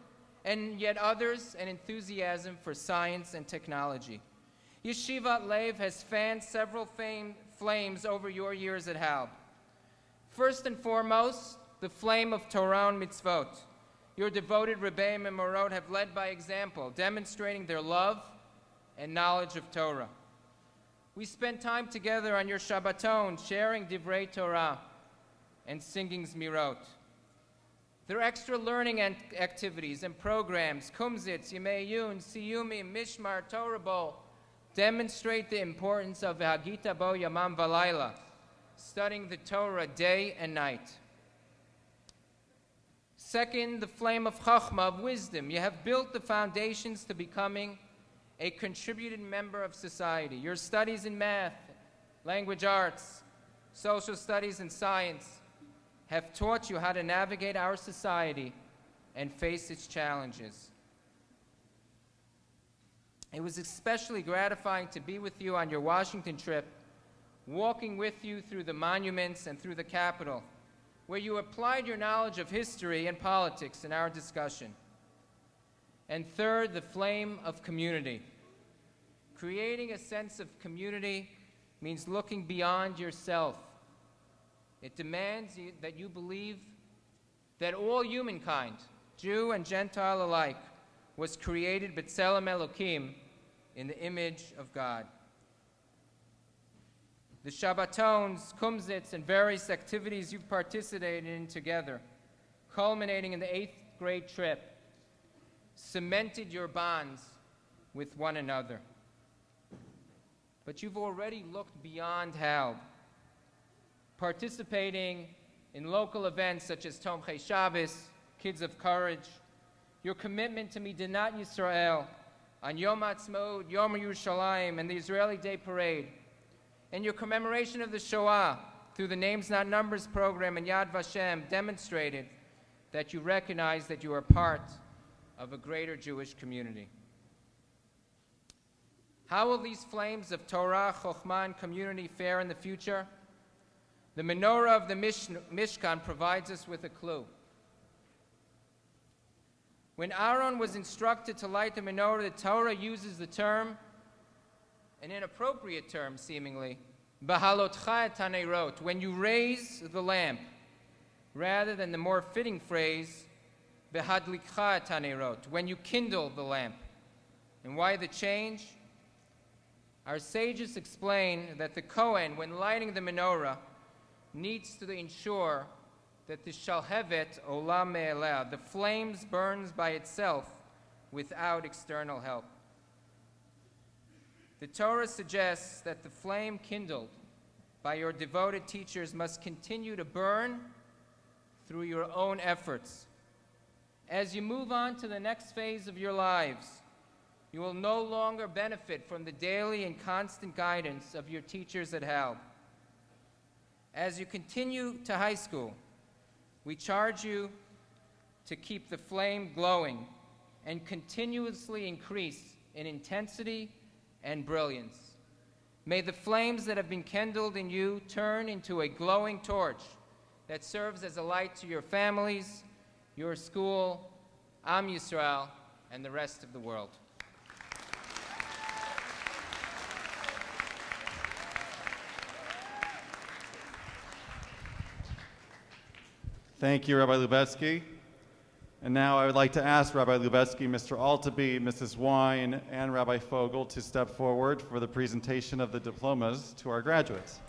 and yet others, an enthusiasm for science and technology. Yeshivat Lev has fanned several flames over your years at HALB. First and foremost, the flame of Torah and mitzvot. Your devoted Rebbeim and Morot have led by example, demonstrating their love and knowledge of Torah. We spent time together on your Shabbaton, sharing Divrei Torah and singing Zmirot. Their extra learning activities and programs, Kumzitz, Yemei Yun, Siyumim, Mishmar, Torah Bowl, demonstrate the importance of Hagita Bo Yamam Valayla, studying the Torah day and night. Second, the flame of Chachma, of wisdom. You have built the foundations to becoming a contributed member of society. Your studies in math, language arts, social studies, and science have taught you how to navigate our society and face its challenges. It was especially gratifying to be with you on your Washington trip, walking with you through the monuments and through the Capitol, where you applied your knowledge of history and politics in our discussion. And third, the flame of community. Creating a sense of community means looking beyond yourself. It demands that you believe that all humankind, Jew and Gentile alike, was created B'Tselem Elokim, in the image of God. The Shabbatons, Kumsitz, and various activities you've participated in together, culminating in the 8th grade trip, cemented your bonds with one another. But you've already looked beyond HALB, participating in local events such as Tomchei Shabbos, Kids of Courage, your commitment to Medinat Yisrael, on Yom Ha'atzmaut, Yom Yerushalayim, and the Israeli Day Parade, and your commemoration of the Shoah through the Names Not Numbers program and Yad Vashem demonstrated that you recognize that you are part of a greater Jewish community. How will these flames of Torah, Chokhmah, and community fare in the future? The menorah of the Mishkan provides us with a clue. When Aaron was instructed to light the menorah, the Torah uses the term, an inappropriate term seemingly, B'halotcha et hanerot, when you raise the lamp, rather than the more fitting phrase, B'hadlikcha et hanerot, when you kindle the lamp. And why the change? Our sages explain that the Kohen, when lighting the menorah, needs to ensure that the shalhevet olam me'eleh, the flames burns by itself without external help. The Torah suggests that the flame kindled by your devoted teachers must continue to burn through your own efforts. As you move on to the next phase of your lives, you will no longer benefit from the daily and constant guidance of your teachers at HALB. As you continue to high school, we charge you to keep the flame glowing and continuously increase in intensity and brilliance. May the flames that have been kindled in you turn into a glowing torch that serves as a light to your families, your school, Am Yisrael, and the rest of the world. Thank you, Rabbi Lubetsky. And now I would like to ask Rabbi Lubetsky, Mr. Altaby, Mrs. Wine, and Rabbi Fogel to step forward for the presentation of the diplomas to our graduates.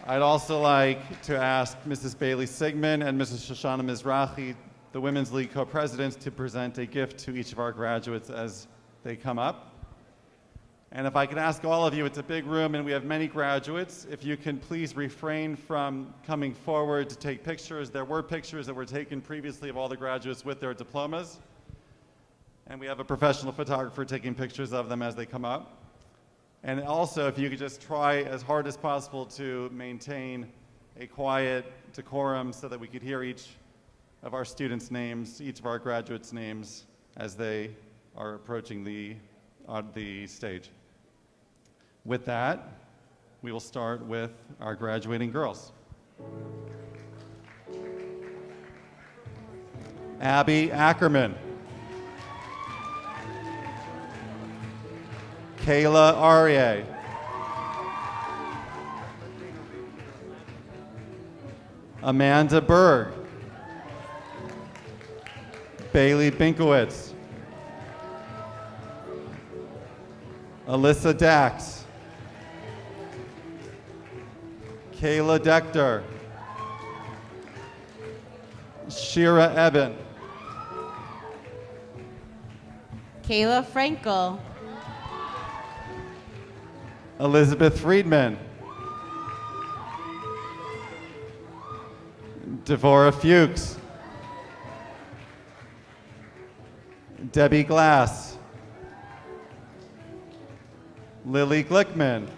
I'd also like to ask Mrs. Bailey Sigmund and Mrs. Shoshana Mizrahi, the Women's League co-presidents, to present a gift to each of our graduates as they come up. And if I could ask all of you, it's a big room and we have many graduates, if you can please refrain from coming forward to take pictures. There were pictures that were taken previously of all the graduates with their diplomas. And we have a professional photographer taking pictures of them as they come up. And also, if you could just try as hard as possible to maintain a quiet decorum so that we could hear each of our students' names, each of our graduates' names as they are approaching the stage. With that, we will start with our graduating girls. Abby Ackerman. Kayla Arie. Amanda Berg. Bailey Binkowitz. Alyssa Dax. Kayla Dechter. Shira Eben. Kayla Frankel. Elizabeth Friedman. Devora Fuchs. Debbie Glass. Lily Glickman.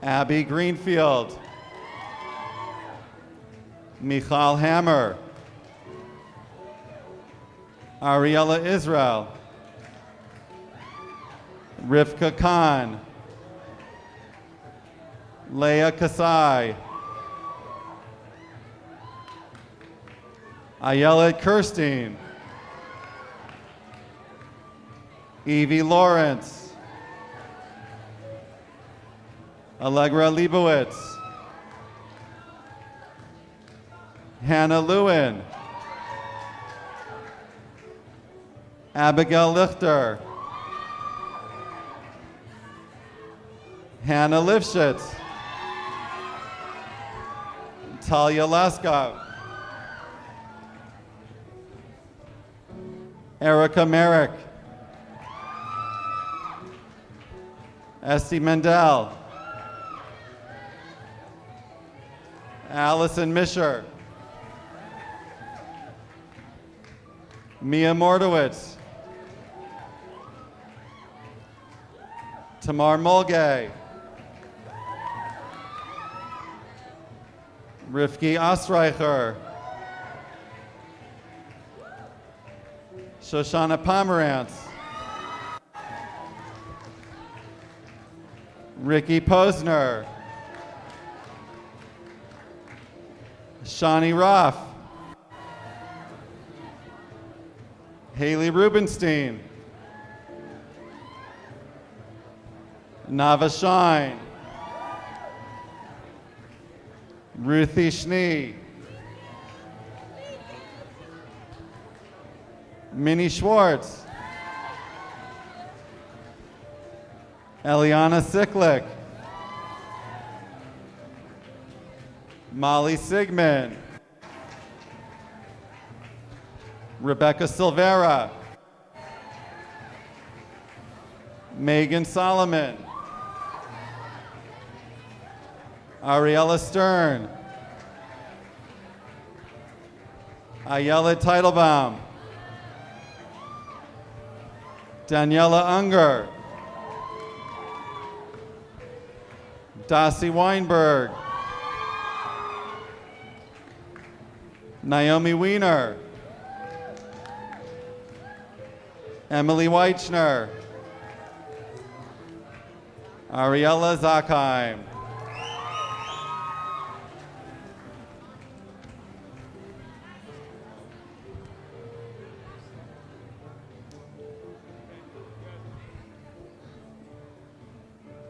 Abby Greenfield. Michal Hammer. Ariella Israel. Rivka Khan. Leah Kasai. Ayelet Kirstein. Evie Lawrence. Allegra Leibowitz. Hannah Lewin. Abigail Lichter. Hannah Lifshitz. Talia Laskov. Erica Merrick. Esty Mendel. Allison Misher. Mia Mordowitz. Tamar Mulgay. Rifki Ostreicher. Shoshana Pomerantz. Ricky Posner. Shawnee Roth. Haley Rubenstein. Nava Shine. Ruthie Schnee. Minnie Schwartz. Eliana Siklik. Molly Sigmund. Rebecca Silvera. Megan Solomon. Ariella Stern. Ayala Teitelbaum. Daniela Unger. Dossie Weinberg. Naomi Wiener. Emily Weichner. Ariella Zakheim.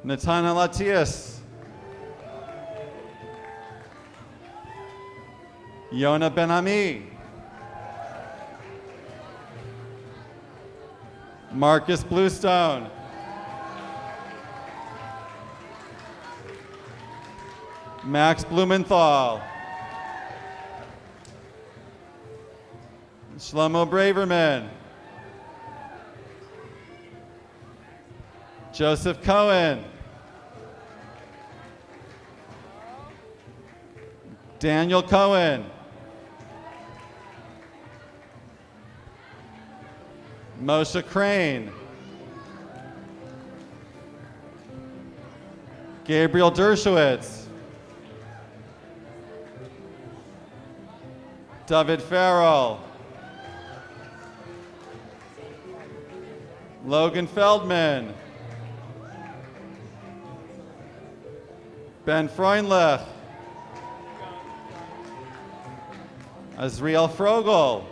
Natana Latias. Yona Ben-Ami. Marcus Bluestone. Max Blumenthal. Shlomo Braverman. Joseph Cohen. Daniel Cohen. Moshe Crane. Gabriel Dershowitz. David Farrell. Logan Feldman. Ben Freundlich. Azriel Frogel.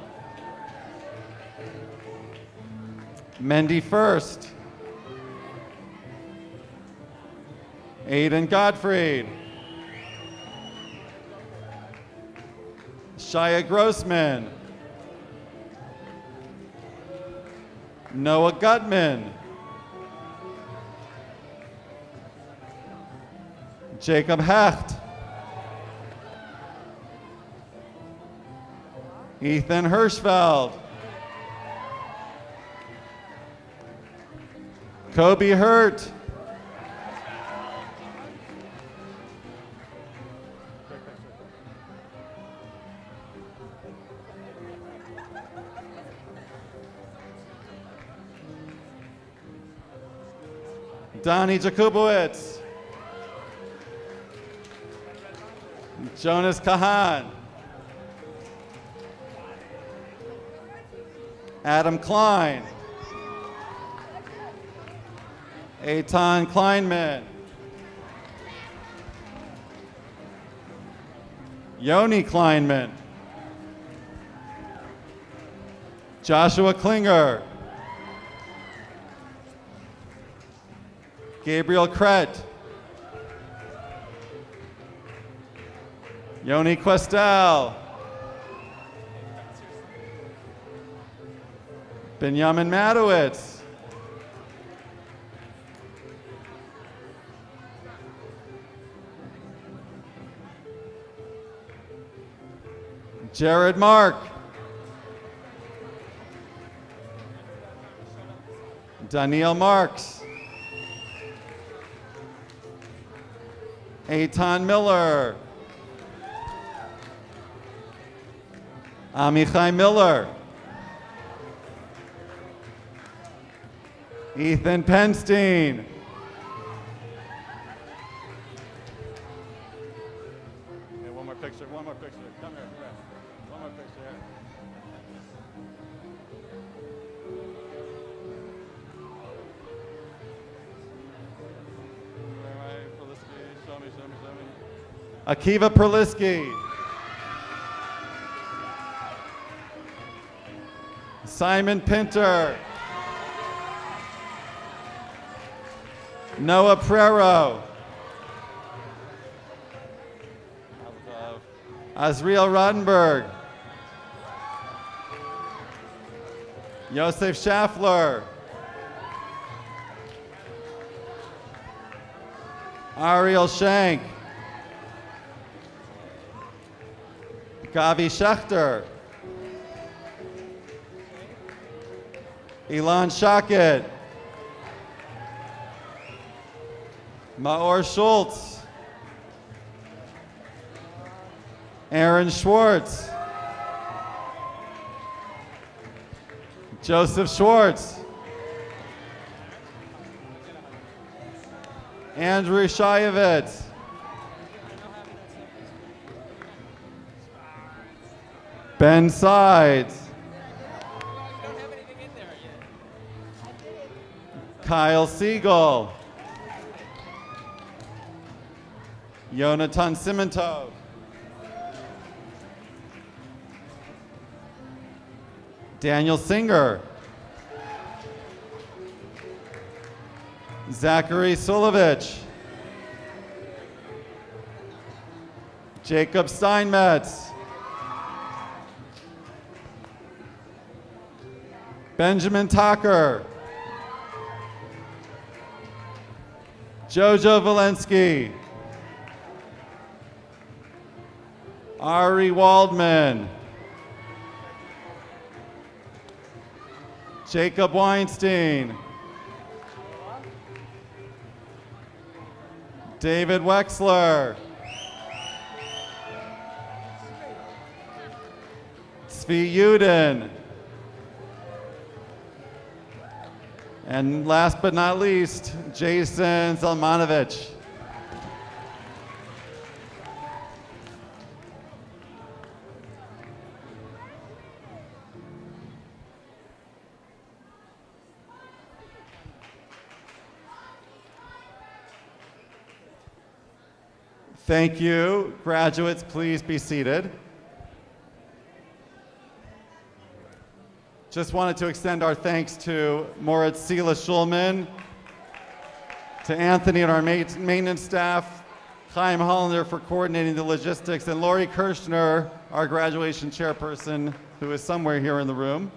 Mendy First. Aiden Gottfried. Shia Grossman. Noah Gutman. Jacob Hecht. Ethan Hirschfeld. Kobe Hurt. Donnie Jakubowicz. Jonas Kahan. Adam Klein. Eitan Kleinman. Yoni Kleinman. Joshua Klinger. Gabriel Kret. Yoni Questel. Benjamin Matowitz. Jared Mark. Danielle Marks. Eitan Miller. Amichai Miller. Ethan Penstein. Okay, one more picture, one more picture. Come here, come here. One more picture here. Where am I? Perliski, show me, show me, show me. Akiva Perliski. Simon Pinter. Noah Prero. Azriel Rodenberg. Yosef Schaffler. Ariel Shank. Gavi Schechter. Elon Shackett. Maor Schultz. Aaron Schwartz. Joseph Schwartz. Andrew Shayevitz. Ben Sides. Kyle Siegel. Yonatan Simantov. Daniel Singer. Zachary Sulovich. Jacob Steinmetz. Benjamin Tucker. Jojo Valensky. Ari Waldman. Jacob Weinstein. David Wexler. Tzvi Yudin. And last but not least, Jason Zalmanovich. Thank you. Graduates, please be seated. Just wanted to extend our thanks to Moritz Sila Schulman, to Anthony and our maintenance staff, Chaim Hollander for coordinating the logistics, and Lori Kirshner, our graduation chairperson, who is somewhere here in the room.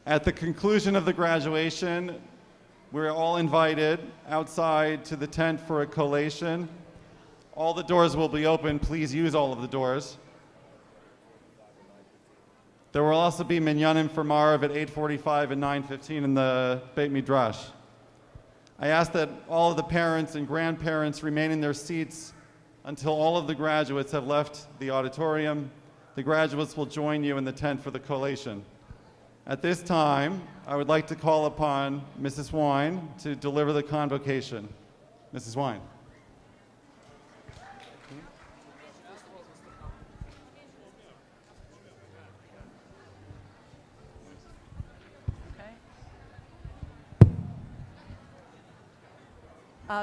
At the conclusion of the graduation, we're all invited outside to the tent for a collation. All the doors will be open. Please use all of the doors. There will also be minyanim for Marav at 8:45 and 9:15 in the Beit Midrash. I ask that all of the parents and grandparents remain in their seats until all of the graduates have left the auditorium. The graduates will join you in the tent for the collation. At this time, I would like to call upon Mrs. Wine to deliver the convocation. Mrs. Wine.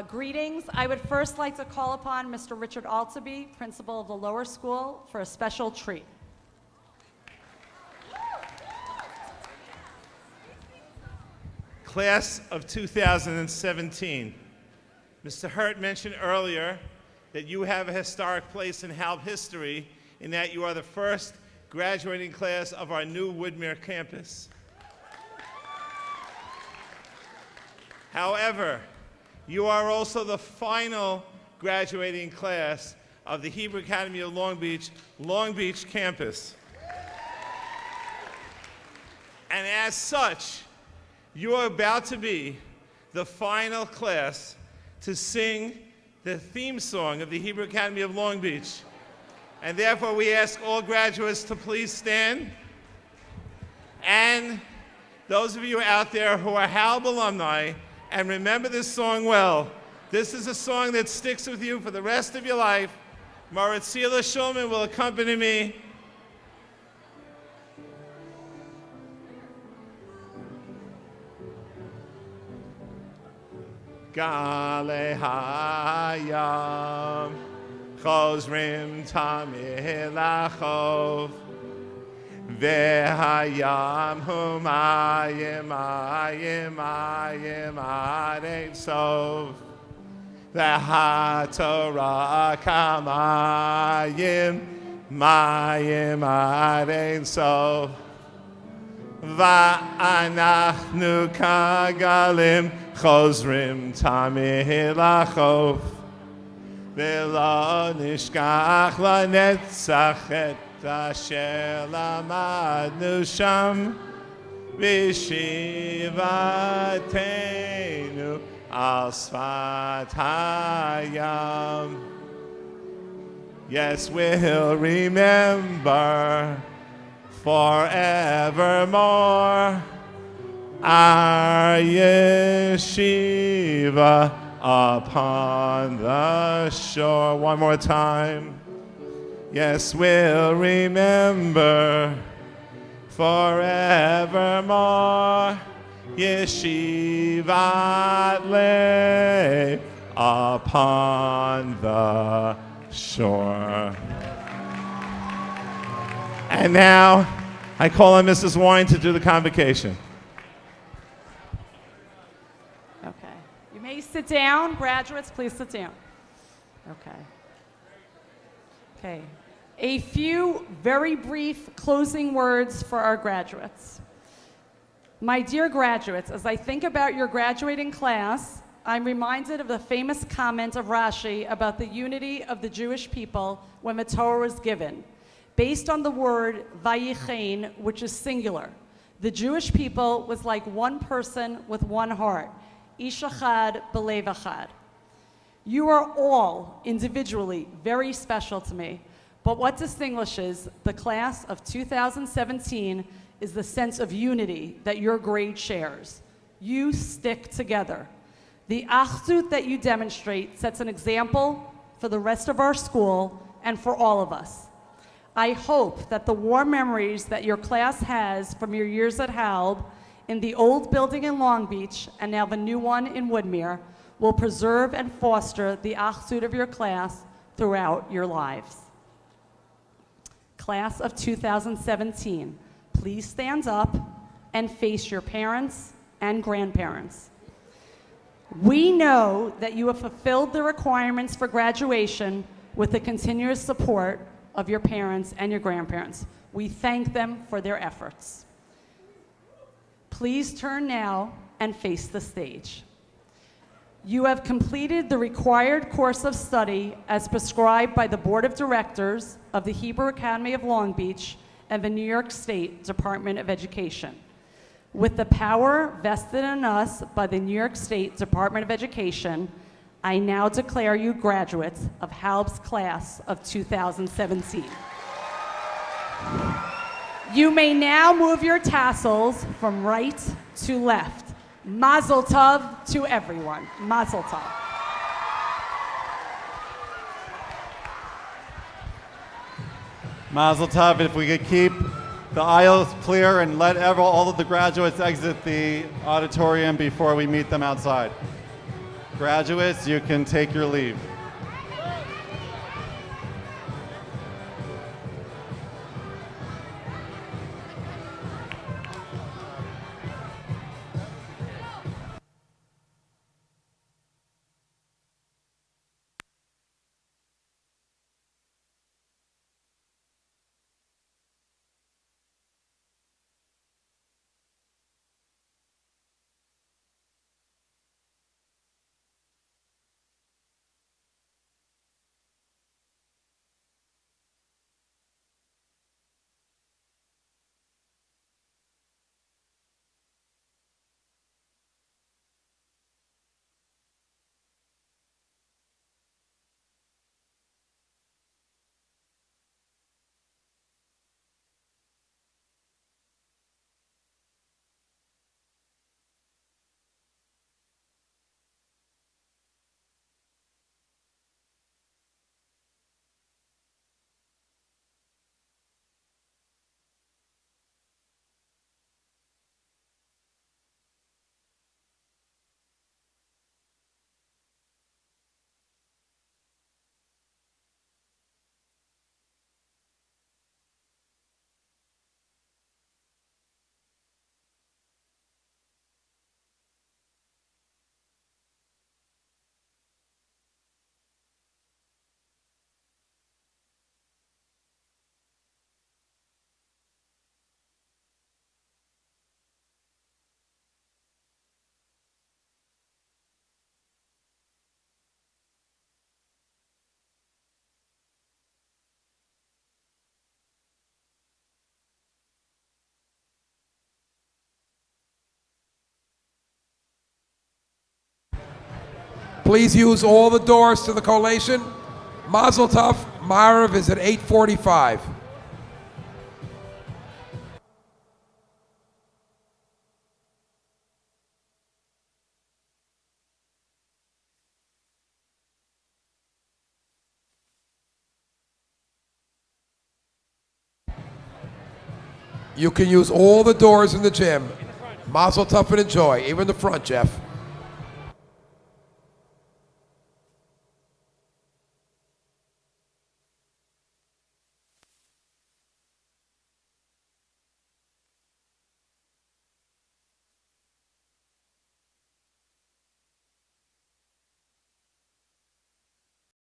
Greetings. I would first like to call upon Mr. Richard Altaby, principal of the lower school, for a special treat. Class of 2017, Mr. Hurt mentioned earlier that you have a historic place in HALB history in that you are the first graduating class of our new Woodmere campus. However, you are also the final graduating class of the Hebrew Academy of Long Beach campus. And as such, you are about to be the final class to sing the theme song of the Hebrew Academy of Long Beach. And therefore, we ask all graduates to please stand. And those of you out there who are HALB alumni and remember this song well, this is a song that sticks with you for the rest of your life. Maurizila Shulman will accompany me. Gale hayam chozrim tameh lachov vehayam humayim ayim ayim ad ein sof v'hatorah kamayim mayim ad ein sof va'anachnu kagalim chozrim tameh lachov ve'lo nishkach lanetzach et asher lamadnu sham v'shivatenu al sfat hayam. Yes, we'll remember forevermore our yeshiva upon the shore. One more time. Yes, we'll remember forevermore yeshivat lay upon the shore. And now I call on Mrs. Wine to do the convocation. Okay. You may sit down. Graduates, please sit down. Okay. Okay. A few very brief closing words for our graduates. My dear graduates, as I think about your graduating class, I'm reminded of the famous comment of Rashi about the unity of the Jewish people when the Torah was given, based on the word vayichein, which is singular. The Jewish people was like one person with one heart, ish echad b'lev echad. You are all individually very special to me, but what distinguishes the class of 2017 is the sense of unity that your grade shares. You stick together. The achdut that you demonstrate sets an example for the rest of our school and for all of us. I hope that the warm memories that your class has from your years at HALB, in the old building in Long Beach and now the new one in Woodmere, will preserve and foster the achdut of your class throughout your lives. Class of 2017, please stand up and face your parents and grandparents. We know that you have fulfilled the requirements for graduation with the continuous support of your parents and your grandparents. We thank them for their efforts. Please turn now and face the stage. You have completed the required course of study as prescribed by the Board of Directors of the Hebrew Academy of Long Beach and the New York State Department of Education. With the power vested in us by the New York State Department of Education, I now declare you graduates of HALB's class of 2017. You may now move your tassels from right to left. Mazel tov to everyone. Mazel tov. Mazel tov. If we could keep the aisles clear and let all of the graduates exit the auditorium before we meet them outside. Graduates, you can take your leave. Please use all the doors to the collation. Mazel tov. Marav is at 8:45. You can use all the doors in the gym. Mazel tov and enjoy, even the front, Jeff.